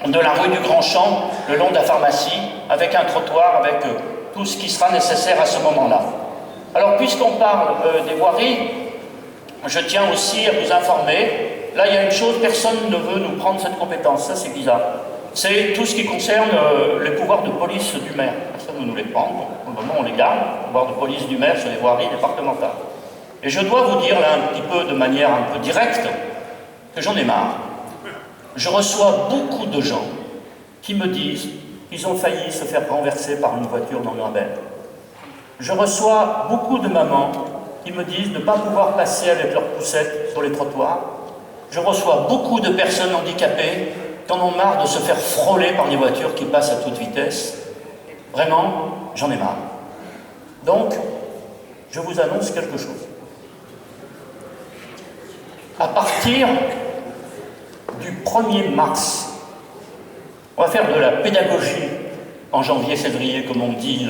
de la rue du Grand Champ, le long de la pharmacie, avec un trottoir, avec tout ce qui sera nécessaire à ce moment-là. Alors, puisqu'on parle des voiries, je tiens aussi à vous informer, là il y a une chose, personne ne veut nous prendre cette compétence, ça c'est bizarre. C'est tout ce qui concerne les pouvoirs de police du maire. Personne ne nous les prend, donc pour le moment on les garde, les pouvoirs de police du maire sur les voiries départementales. Et je dois vous dire là un petit peu de manière un peu directe que j'en ai marre. Je reçois beaucoup de gens qui me disent qu'ils ont failli se faire renverser par une voiture dans Grabel. Je reçois beaucoup de mamans qui me disent de ne pas pouvoir passer avec leurs poussettes sur les trottoirs. Je reçois beaucoup de personnes handicapées qui en ont marre de se faire frôler par les voitures qui passent à toute vitesse. Vraiment, j'en ai marre. Donc, je vous annonce quelque chose. À partir partir du 1er mars, on va faire de la pédagogie en janvier-février, comme on dit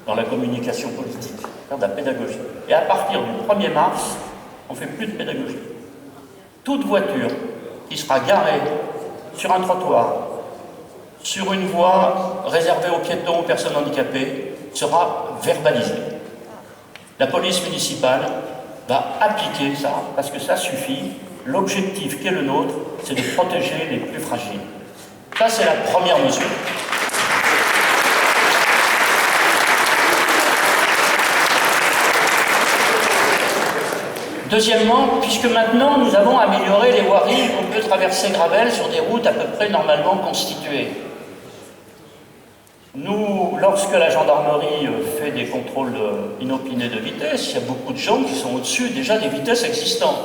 dans la communication politique. Faire de la pédagogie. Et à partir du 1er mars, on ne fait plus de pédagogie. Toute voiture qui sera garée sur un trottoir, sur une voie réservée aux piétons, aux personnes handicapées, sera verbalisée. La police municipale va appliquer ça, parce que ça suffit. L'objectif qui est le nôtre, c'est de protéger les plus fragiles. Ça, c'est la première mesure. Deuxièmement, puisque maintenant nous avons amélioré les voiries, on peut traverser Gravelle sur des routes à peu près normalement constituées. Nous, lorsque la gendarmerie fait des contrôles inopinés de vitesse, il y a beaucoup de gens qui sont au-dessus déjà des vitesses existantes.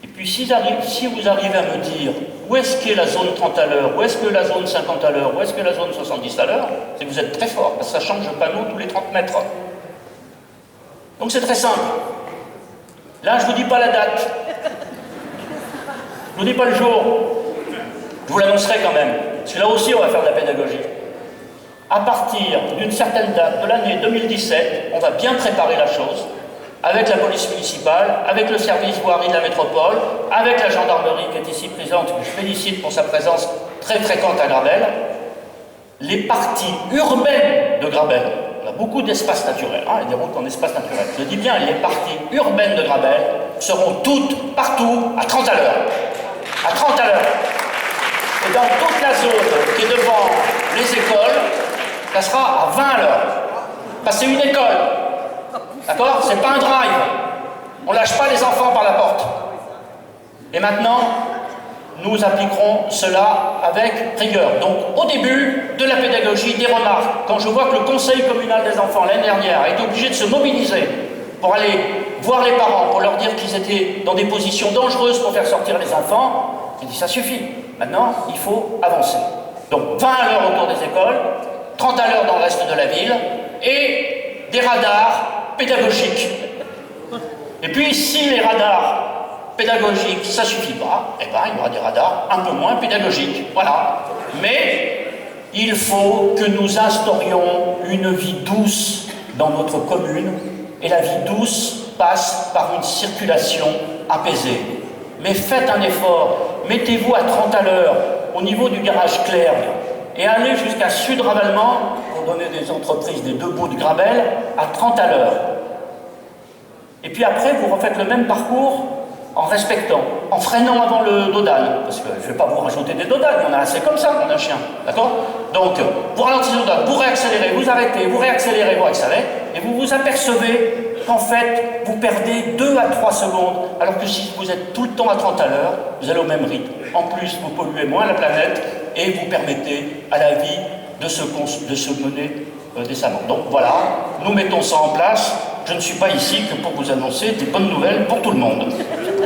Et puis si vous arrivez à me dire où est-ce qu'est la zone 30 à l'heure, où est-ce que la zone 50 à l'heure, où est-ce que la zone 70 à l'heure, c'est que vous êtes très fort, parce que ça change de panneau tous les 30 mètres. Donc c'est très simple. Là, je ne vous dis pas la date. Je ne vous dis pas le jour. Je vous l'annoncerai quand même. Parce que là aussi, on va faire de la pédagogie. À partir d'une certaine date de l'année 2017, on va bien préparer la chose, avec la police municipale, avec le service voirie de la métropole, avec la gendarmerie qui est ici présente, que je félicite pour sa présence très fréquente à Gravelle, les parties urbaines de Gravelle. On a beaucoup d'espaces naturels, il y a des routes en espace naturel. Je dis bien, les parties urbaines de Gravelle seront toutes, partout, à 30 à l'heure. À 30 à l'heure. Et dans toute la zone qui est devant les écoles, ça sera à 20 à l'heure. Parce que c'est une école. D'accord? C'est pas un drive. On lâche pas les enfants par la porte. Et maintenant, nous appliquerons cela avec rigueur. Donc, au début de la pédagogie, des remarques. Quand je vois que le conseil communal des enfants, l'année dernière, a été obligé de se mobiliser pour aller voir les parents, pour leur dire qu'ils étaient dans des positions dangereuses pour faire sortir les enfants, j'ai dit ça suffit. Maintenant, il faut avancer. Donc, 20 à l'heure autour des écoles, 30 à l'heure dans le reste de la ville, et des radars pédagogiques. Et puis, si les radars pédagogique, ça ne suffit pas, eh bien, il y aura des radars un peu moins pédagogiques. Voilà. Mais il faut que nous instaurions une vie douce dans notre commune, et la vie douce passe par une circulation apaisée. Mais faites un effort, mettez-vous à 30 à l'heure au niveau du garage Clergue et allez jusqu'à Sud-Ravalement, pour donner des entreprises des deux bouts de Gravelle, à 30 à l'heure. Et puis après, vous refaites le même parcours en respectant, en freinant avant le dodane, parce que je ne vais pas vous rajouter des dodanes, il y en a assez comme ça, on a un chien, d'accord? Donc, vous ralentissez le dodane, vous réaccélérez, vous arrêtez, vous réaccélérez, vous accélérez, et vous vous apercevez qu'en fait, vous perdez 2 à 3 secondes, alors que si vous êtes tout le temps à 30 à l'heure, vous allez au même rythme. En plus, vous polluez moins la planète, et vous permettez à la vie de se mener décemment. Donc voilà, nous mettons ça en place. Je ne suis pas ici que pour vous annoncer des bonnes nouvelles pour tout le monde.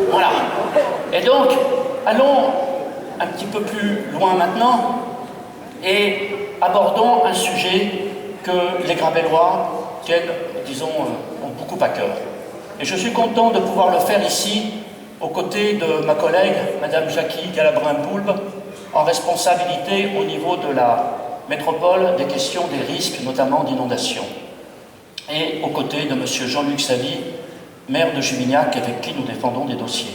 Voilà. Et donc, allons un petit peu plus loin maintenant et abordons un sujet que les Gravellois tiennent, disons, ont beaucoup à cœur. Et je suis content de pouvoir le faire ici, aux côtés de ma collègue, Madame Jackie Galabrin-Poulbe, en responsabilité au niveau de la métropole des questions des risques, notamment d'inondation. Et aux côtés de M. Jean-Luc Savy, maire de Juvignac, avec qui nous défendons des dossiers.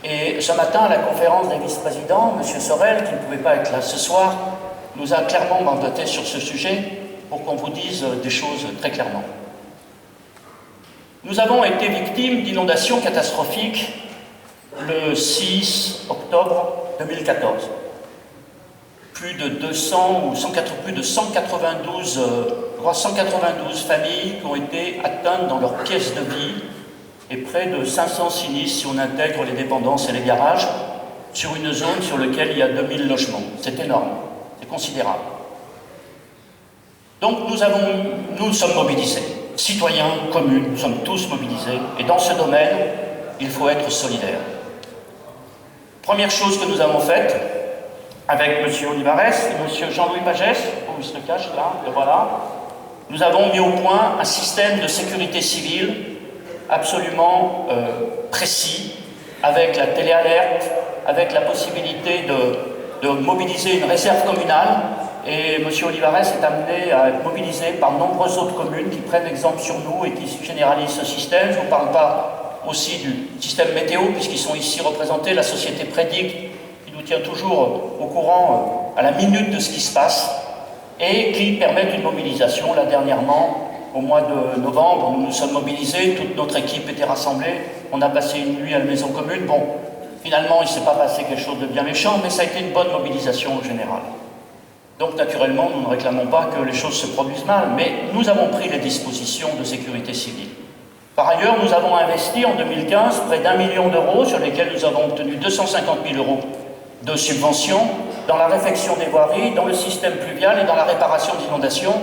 Et ce matin, à la conférence des vice-présidents, M. Sorel, qui ne pouvait pas être là ce soir, nous a clairement mandaté sur ce sujet pour qu'on vous dise des choses très clairement. Nous avons été victimes d'inondations catastrophiques le 6 octobre 2014. Plus de 200 ou 192 familles qui ont été atteintes dans leurs pièces de vie et près de 500 sinistres si on intègre les dépendances et les garages sur une zone sur laquelle il y a 2000 logements. C'est énorme, c'est considérable. Donc nous sommes mobilisés, citoyens, communes, nous sommes tous mobilisés et dans ce domaine, il faut être solidaire. Première chose que nous avons faite, avec M. Olivares et M. Jean-Louis Pagès, où il se cache là, le voilà, nous avons mis au point un système de sécurité civile absolument précis, avec la téléalerte, avec la possibilité de mobiliser une réserve communale. Et M. Olivares est amené à être mobilisé par de nombreuses autres communes qui prennent exemple sur nous et qui généralisent ce système. Je ne vous parle pas aussi du système météo, puisqu'ils sont ici représentés, la société Prédic, qui nous tient toujours au courant à la minute de ce qui se passe, et qui permettent une mobilisation. Là, dernièrement, au mois de novembre, nous nous sommes mobilisés, toute notre équipe était rassemblée, on a passé une nuit à la maison commune. Bon, finalement, il ne s'est pas passé quelque chose de bien méchant, mais ça a été une bonne mobilisation en général. Donc, naturellement, nous ne réclamons pas que les choses se produisent mal, mais nous avons pris les dispositions de sécurité civile. Par ailleurs, nous avons investi en 2015 près d'1 million d'euros, sur lesquels nous avons obtenu 250 000 euros de subventions, dans la réfection des voiries, dans le système pluvial et dans la réparation d'inondations.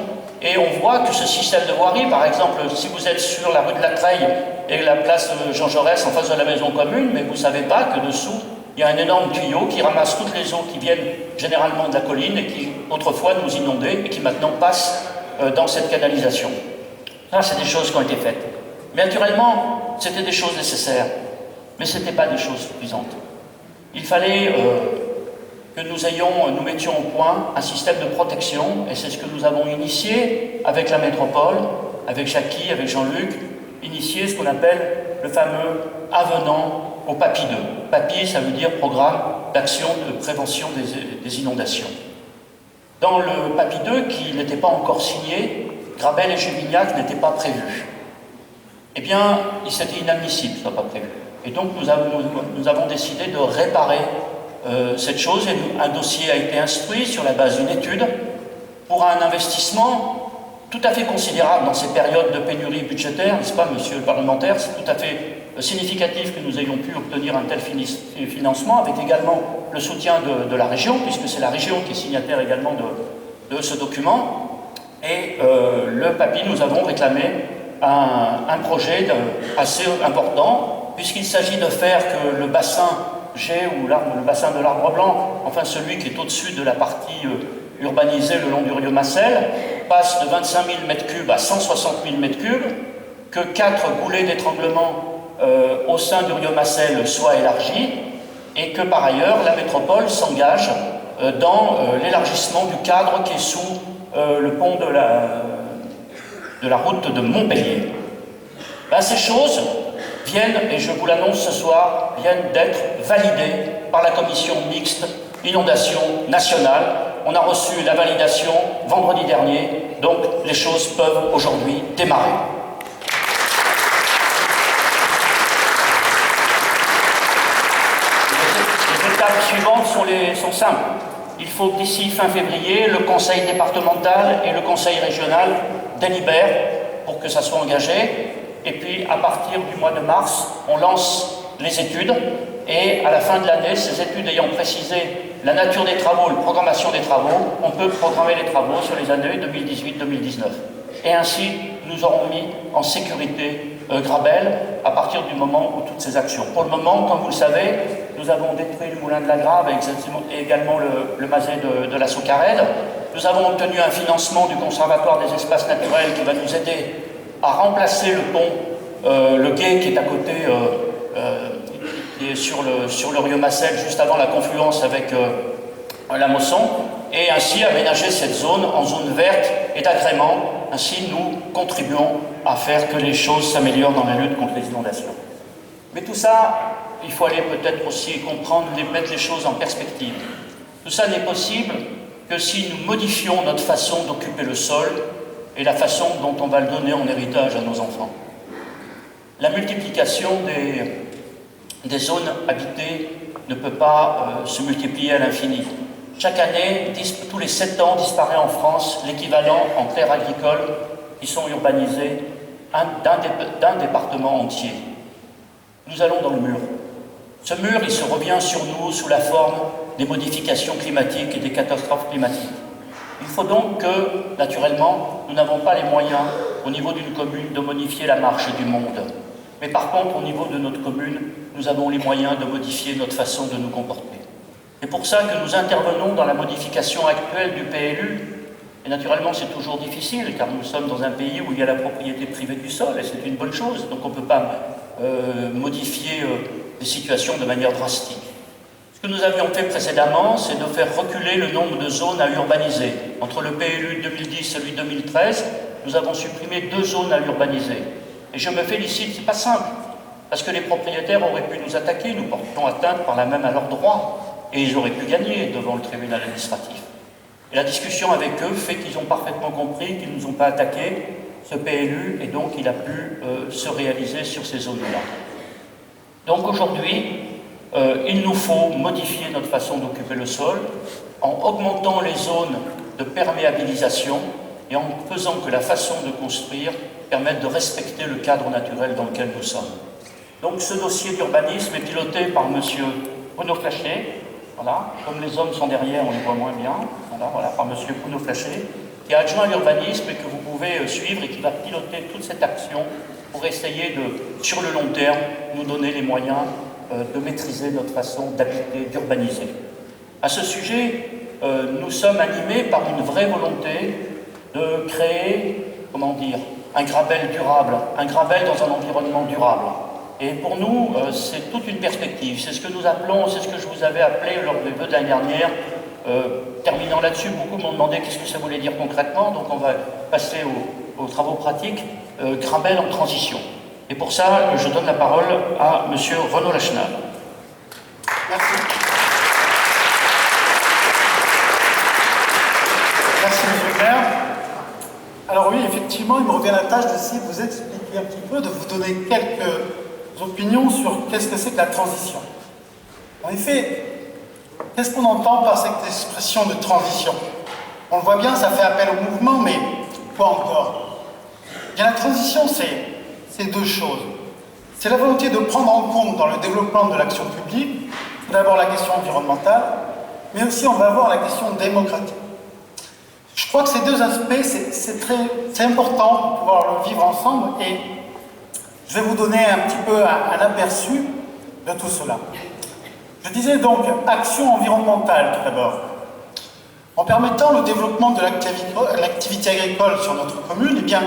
Et on voit que ce système de voirie, par exemple, si vous êtes sur la rue de la Treille et la place Jean Jaurès en face de la maison commune, mais vous ne savez pas que dessous, il y a un énorme tuyau qui ramasse toutes les eaux qui viennent généralement de la colline et qui autrefois nous inondaient et qui maintenant passent dans cette canalisation. Ça, c'est des choses qui ont été faites. Mais naturellement, c'était des choses nécessaires, mais ce n'était pas des choses suffisantes. Il fallait que nous mettions au point un système de protection, et c'est ce que nous avons initié avec la métropole, avec Jackie, avec Jean-Luc, initié ce qu'on appelle le fameux avenant au PAPI 2. PAPI, ça veut dire Programme d'action de prévention des inondations. Dans le PAPI 2, qui n'était pas encore signé, Grabel et Juvignac n'étaient pas prévus. Eh bien, c'était inadmissible, ce n'est pas prévu. Et donc, nous avons décidé de réparer cette chose, et un dossier a été instruit sur la base d'une étude pour un investissement tout à fait considérable dans ces périodes de pénurie budgétaire, n'est-ce pas, monsieur le parlementaire? C'est tout à fait significatif que nous ayons pu obtenir un tel financement, avec également le soutien de la région, puisque c'est la région qui est signataire également de ce document. Et le PAPI, nous avons réclamé un projet assez important, puisqu'il s'agit de faire que le bassin G, ou le bassin de l'Arbre Blanc, enfin celui qui est au-dessus de la partie urbanisée le long du Rio Massel, passe de 25 000 m3 à 160 000 m3, que 4 goulets d'étranglement au sein du Rio Massel soient élargis, et que par ailleurs la métropole s'engage dans l'élargissement du cadre qui est sous le pont de la route de Montpellier. Ben, ces choses viennent, et je vous l'annonce ce soir, viennent d'être validées par la commission mixte inondation nationale. On a reçu la validation vendredi dernier, donc les choses peuvent aujourd'hui démarrer. Les étapes suivantes sont simples. Il faut que d'ici fin février, le conseil départemental et le conseil régional délibèrent pour que ça soit engagé. Et puis, à partir du mois de mars, on lance les études. Et à la fin de l'année, ces études ayant précisé la nature des travaux, la programmation des travaux, on peut programmer les travaux sur les années 2018-2019. Et ainsi, nous aurons mis en sécurité Grabel à partir du moment où toutes ces actions. Pour le moment, comme vous le savez, nous avons détruit le moulin de la Grave et également le maset de la Saucarède. Nous avons obtenu un financement du Conservatoire des espaces naturels qui va nous aider à remplacer le pont, le gué qui est à côté, qui est sur le Rio Massel, juste avant la confluence avec la Mosson, et ainsi aménager cette zone en zone verte et d'agrément. Ainsi, nous contribuons à faire que les choses s'améliorent dans la lutte contre les inondations. Mais tout ça, il faut aller peut-être aussi comprendre, mettre les choses en perspective. Tout ça n'est possible que si nous modifions notre façon d'occuper le sol et la façon dont on va le donner en héritage à nos enfants. La multiplication des zones habitées ne peut pas se multiplier à l'infini. Chaque année, tous les 7 ans, disparaît en France l'équivalent en terres agricoles qui sont urbanisées d'un département entier. Nous allons dans le mur. Ce mur, il se revient sur nous sous la forme des modifications climatiques et des catastrophes climatiques. Il faut donc que, naturellement, nous n'avons pas les moyens, au niveau d'une commune, de modifier la marche du monde. Mais par contre, au niveau de notre commune, nous avons les moyens de modifier notre façon de nous comporter. C'est pour ça que nous intervenons dans la modification actuelle du PLU Et naturellement, c'est toujours difficile, car nous sommes dans un pays où il y a la propriété privée du sol, et c'est une bonne chose. Donc on ne peut pas modifier les situations de manière drastique. Ce que nous avions fait précédemment, c'est de faire reculer le nombre de zones à urbaniser. Entre le PLU 2010 et celui de 2013, nous avons supprimé 2 zones à urbaniser. Et je me félicite, c'est pas simple, parce que les propriétaires auraient pu nous attaquer, nous portons atteinte par là même à leurs droits, et ils auraient pu gagner devant le tribunal administratif. Et la discussion avec eux fait qu'ils ont parfaitement compris qu'ils ne nous ont pas attaqué, ce PLU, et donc il a pu se réaliser sur ces zones-là. Donc aujourd'hui, il nous faut modifier notre façon d'occuper le sol en augmentant les zones de perméabilisation et en faisant que la façon de construire permette de respecter le cadre naturel dans lequel nous sommes. Donc ce dossier d'urbanisme est piloté par M. Bruno Flachet, voilà, comme les hommes sont derrière, on les voit moins bien, voilà, par M. Bruno Flachet, qui est adjoint à l'urbanisme et que vous pouvez suivre et qui va piloter toute cette action pour essayer de, sur le long terme, nous donner les moyens de maîtriser notre façon d'habiter, d'urbaniser. À ce sujet, nous sommes animés par une vraie volonté de créer, comment dire, un Grabel durable, un Grabel dans un environnement durable. Et pour nous, c'est toute une perspective. C'est ce que nous appelons, c'est ce que je vous avais appelé lors des vœux de l'année dernière. Terminant là-dessus, beaucoup m'ont demandé qu'est-ce que ça voulait dire concrètement, donc on va passer aux travaux pratiques. Grabel en transition. Et pour ça, je donne la parole à M. Renaud Lachenal. Merci. Merci, M. le maire. Alors oui, effectivement, il me revient la tâche d'essayer de vous expliquer un petit peu, de vous donner quelques opinions sur qu'est-ce que c'est que la transition. En effet, qu'est-ce qu'on entend par cette expression de transition? On le voit bien, ça fait appel au mouvement, mais quoi encore? Bien, la transition, c'est 2 choses. C'est la volonté de prendre en compte dans le développement de l'action publique, tout d'abord la question environnementale, mais aussi on va voir la question démocratique. Je crois que ces 2 aspects, c'est important pour pouvoir le vivre ensemble, et je vais vous donner un petit peu un aperçu de tout cela. Je disais donc action environnementale tout d'abord. En permettant le développement de l'activité agricole sur notre commune, eh bien,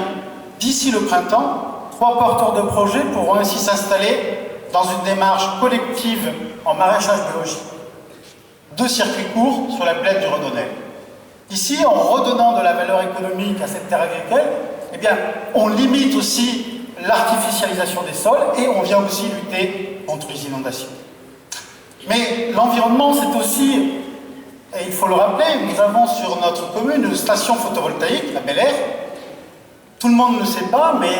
d'ici le printemps, 3 porteurs de projets pourront ainsi s'installer dans une démarche collective en maraîchage biologique. 2 circuits courts sur la plaine du Redonnais. Ici, en redonnant de la valeur économique à cette terre agricole, eh bien, on limite aussi l'artificialisation des sols et on vient aussi lutter contre les inondations. Mais l'environnement, c'est aussi, et il faut le rappeler, nous avons sur notre commune une station photovoltaïque, la Bel Air. Tout le monde ne le sait pas, mais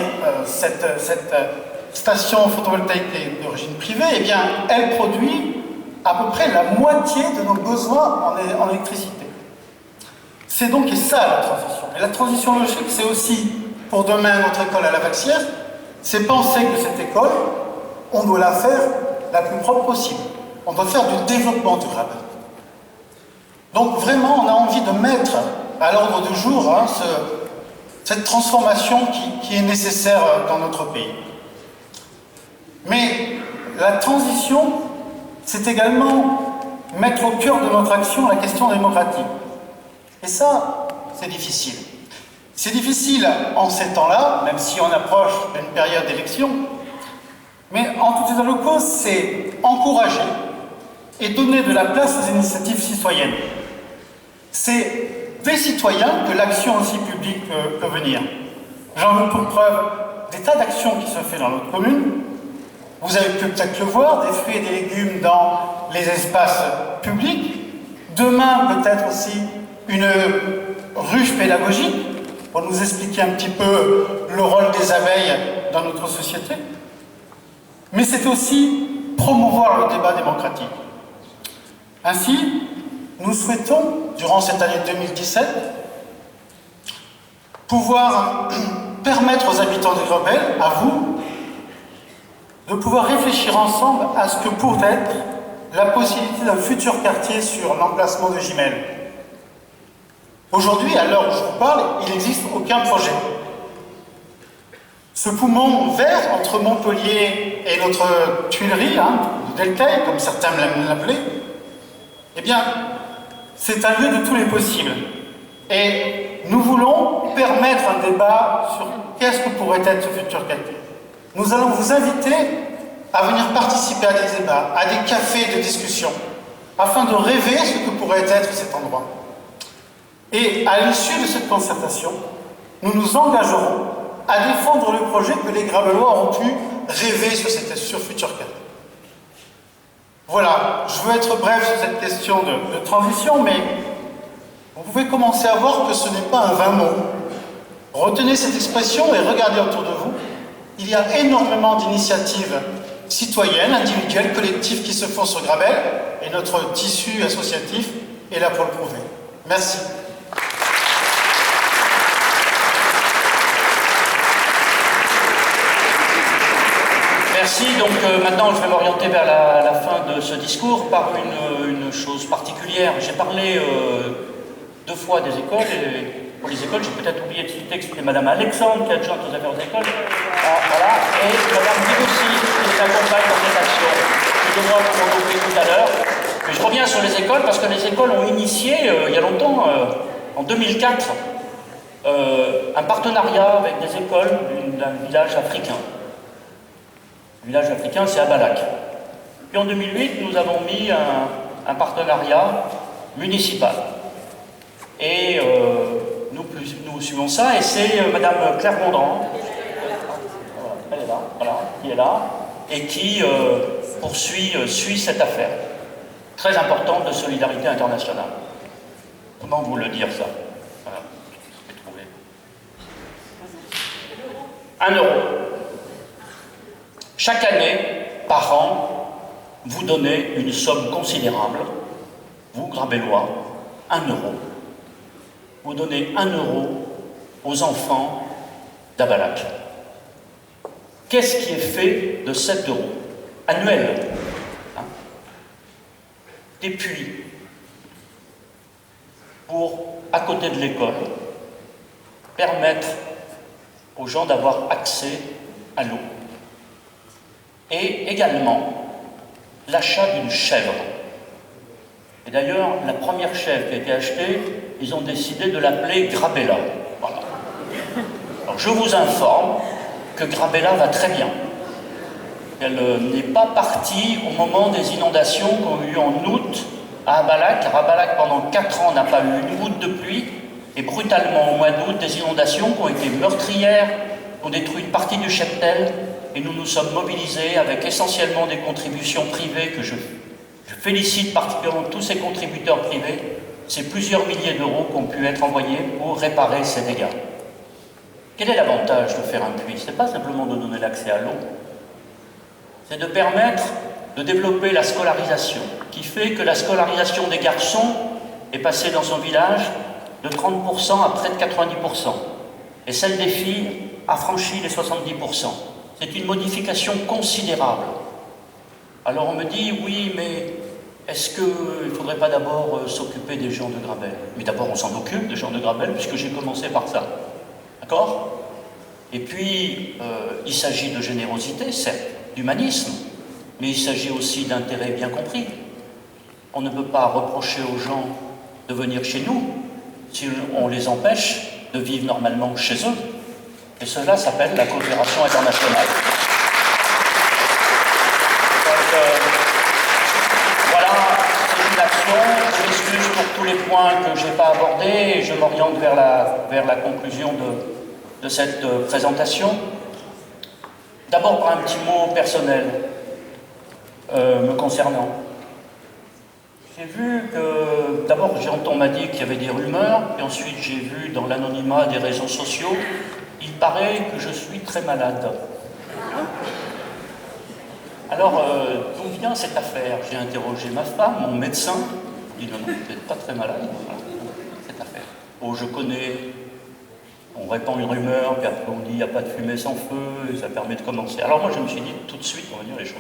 cette station photovoltaïque est d'origine privée, eh bien, elle produit à peu près la moitié de nos besoins en électricité. C'est donc ça la transition. Et la transition logique, c'est aussi, pour demain, notre école à la Valsière, c'est penser que cette école, on doit la faire la plus propre possible. On doit faire du développement durable. Donc vraiment, on a envie de mettre à l'ordre du jour cette transformation qui est nécessaire dans notre pays. Mais la transition, c'est également mettre au cœur de notre action la question démocratique. Et ça, c'est difficile. C'est difficile en ces temps-là, même si on approche d'une période d'élection, mais en tout état de cause, c'est encourager et donner de la place aux initiatives citoyennes. C'est des citoyens que l'action aussi publique peut venir. J'en veux pour preuve des tas d'actions qui se font dans notre commune. Vous avez pu peut-être le voir, des fruits et des légumes dans les espaces publics. Demain, peut-être aussi une ruche pédagogique pour nous expliquer un petit peu le rôle des abeilles dans notre société. Mais c'est aussi promouvoir le débat démocratique. Ainsi, nous souhaitons, durant cette année 2017, pouvoir permettre aux habitants de Grabel, à vous, de pouvoir réfléchir ensemble à ce que pourrait être la possibilité d'un futur quartier sur l'emplacement de Gimel. Aujourd'hui, à l'heure où je vous parle, il n'existe aucun projet. Ce poumon vert entre Montpellier et notre Tuileries, le Deltaï, comme certains l'aiment l'appeler, eh bien, c'est un lieu de tous les possibles. Et nous voulons permettre un débat sur qu'est-ce que pourrait être ce futur quartier. Nous allons vous inviter à venir participer à des débats, à des cafés de discussion, afin de rêver ce que pourrait être cet endroit. Et à l'issue de cette concertation, nous nous engagerons à défendre le projet que les Grabelois auront pu rêver sur futur quartier. Voilà, je veux être bref sur cette question de transition, mais vous pouvez commencer à voir que ce n'est pas un vain mot. Retenez cette expression et regardez autour de vous. Il y a énormément d'initiatives citoyennes, individuelles, collectives qui se font sur Grabel, et notre tissu associatif est là pour le prouver. Merci. Merci. Donc maintenant, je vais m'orienter vers la fin de ce discours par une chose particulière. J'ai parlé 2 fois des écoles, et pour les écoles, j'ai peut-être oublié de citer que c'était Madame Alexandre, qui est adjointe aux affaires des écoles, voilà, et Madame Digoussi, qui les accompagne dans cette action. Je vais devoir vous en occuper tout à l'heure. Mais je reviens sur les écoles, parce que les écoles ont initié, il y a longtemps, en 2004, un partenariat avec des écoles d'un village africain. Le village africain, c'est à Balak. Puis en 2008, nous avons mis un partenariat municipal. Et nous suivons ça, et c'est Madame Claire Gondran, elle est là, voilà, qui est là, et qui suit cette affaire. Très importante de solidarité internationale. Comment vous le dire ça? Voilà, je vais trouver. 1 euro. Chaque année, par an, vous donnez une somme considérable, vous, Grabellois, 1 euro. Vous donnez 1 euro aux enfants d'Abalak. Qu'est-ce qui est fait de 7 euros annuels, hein? Des puits pour, à côté de l'école, permettre aux gens d'avoir accès à l'eau. Et également l'achat d'une chèvre. Et d'ailleurs, la première chèvre qui a été achetée, ils ont décidé de l'appeler Grabella. Voilà. Alors je vous informe que Grabella va très bien. Elle n'est pas partie au moment des inondations qu'on a eues en août à Abalak, car Abalak pendant 4 ans n'a pas eu une goutte de pluie, et brutalement au mois d'août, des inondations qui ont été meurtrières, qui ont détruit une partie du cheptel, et nous nous sommes mobilisés avec essentiellement des contributions privées que je félicite particulièrement tous ces contributeurs privés. C'est plusieurs milliers d'euros qui ont pu être envoyés pour réparer ces dégâts. Quel est l'avantage de faire un puits? Ce n'est pas simplement de donner l'accès à l'eau, c'est de permettre de développer la scolarisation, qui fait que la scolarisation des garçons est passée dans son village de 30% à près de 90%, et celle des filles a franchi les 70%. C'est une modification considérable. Alors on me dit, oui, mais est-ce qu'il ne faudrait pas d'abord s'occuper des gens de Grabel? Mais d'abord on s'en occupe des gens de Grabel, puisque j'ai commencé par ça. D'accord? Et puis, il s'agit de générosité, certes, d'humanisme, mais il s'agit aussi d'intérêt bien compris. On ne peut pas reprocher aux gens de venir chez nous si on les empêche de vivre normalement chez eux. Et cela s'appelle la coopération internationale. Donc, voilà, c'est une action. Je m'excuse pour tous les points que je n'ai pas abordés et je m'oriente vers la conclusion de cette présentation. D'abord par un petit mot personnel me concernant. J'ai vu que, d'abord on m'a dit qu'il y avait des rumeurs, et ensuite j'ai vu dans l'anonymat des réseaux sociaux, il paraît que je suis très malade. Alors, d'où vient cette affaire? J'ai interrogé ma femme, mon médecin, il dit non, vous n'êtes pas très malade, voilà, cette affaire. Oh, je connais, on répand une rumeur, puis après on dit il n'y a pas de fumée sans feu, et ça permet de commencer. Alors moi je me suis dit tout de suite, on va dire les choses.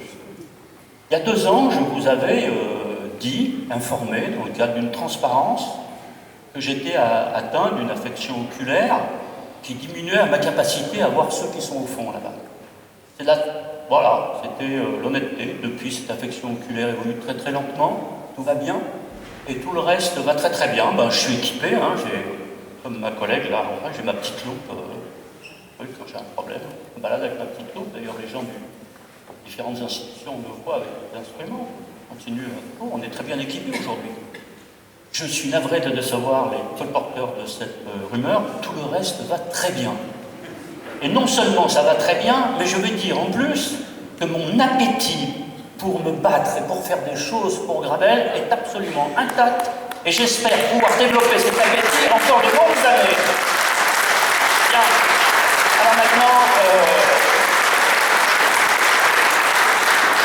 Il y a 2 ans, je vous avais informé, dans le cadre d'une transparence, que j'étais atteint d'une affection oculaire qui diminuait ma capacité à voir ceux qui sont au fond là-bas. C'est là, voilà, c'était l'honnêteté. Depuis, cette affection oculaire évolue très très lentement, tout va bien, et tout le reste va très très bien. Ben, je suis équipé, hein, comme ma collègue, là, enfin, j'ai ma petite loupe. Oui, quand j'ai un problème, je me balade avec ma petite loupe. D'ailleurs, les gens de différentes institutions me voient avec des instruments. On continue. On est très bien équipés aujourd'hui. Je suis navré de décevoir les colporteurs de cette rumeur. Tout le reste va très bien. Et non seulement ça va très bien, mais je vais dire en plus que mon appétit pour me battre et pour faire des choses pour Gravelle est absolument intact. Et j'espère pouvoir développer cet appétit encore de longues années. Bien. Alors maintenant,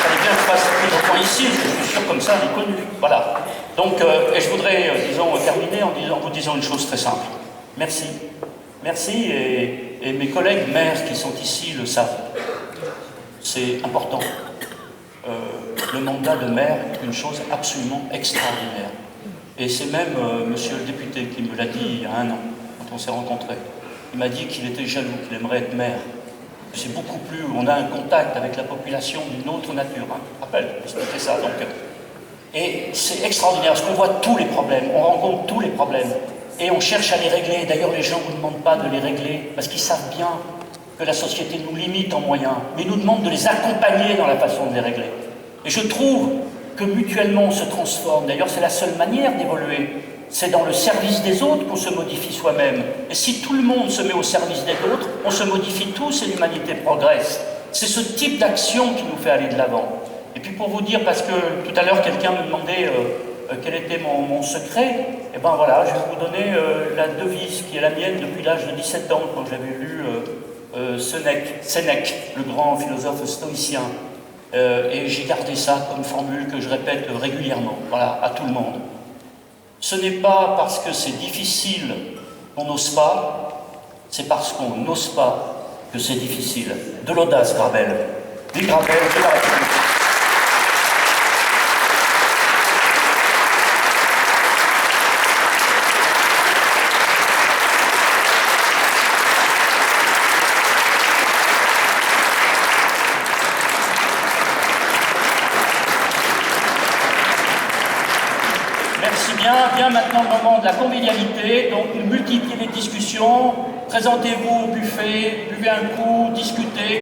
fallait bien que je fasse plus de points ici, je suis sûr comme ça, on est connu. Voilà. Donc, et je voudrais, disons, terminer en vous disant une chose très simple. Merci. Merci, et mes collègues maires qui sont ici le savent. C'est important. Le mandat de maire est une chose absolument extraordinaire. Et c'est même monsieur le député qui me l'a dit il y a 1 an, quand on s'est rencontrés. Il m'a dit qu'il était jaloux, qu'il aimerait être maire. C'est beaucoup plus, on a un contact avec la population d'une autre nature. Hein. Je rappelle, expliquer ça. Donc, et c'est extraordinaire, parce qu'on voit tous les problèmes, on rencontre tous les problèmes, et on cherche à les régler. D'ailleurs, les gens ne vous demandent pas de les régler, parce qu'ils savent bien que la société nous limite en moyens, mais ils nous demandent de les accompagner dans la façon de les régler. Et je trouve que mutuellement on se transforme. D'ailleurs, c'est la seule manière d'évoluer. C'est dans le service des autres qu'on se modifie soi-même. Et si tout le monde se met au service des autres, on se modifie tous et l'humanité progresse. C'est ce type d'action qui nous fait aller de l'avant. Et puis pour vous dire, parce que tout à l'heure quelqu'un me demandait quel était mon secret, et ben voilà, je vais vous donner la devise qui est la mienne depuis l'âge de 17 ans, quand j'avais lu Sénèque, le grand philosophe stoïcien. Et j'ai gardé ça comme formule que je répète régulièrement, voilà, à tout le monde. Ce n'est pas parce que c'est difficile qu'on n'ose pas, c'est parce qu'on n'ose pas que c'est difficile. De l'audace, Gravelle. Vive Gravelle, vive la République. Vient maintenant le moment de la convivialité, donc multipliez les discussions, présentez-vous au buffet, buvez un coup, discutez.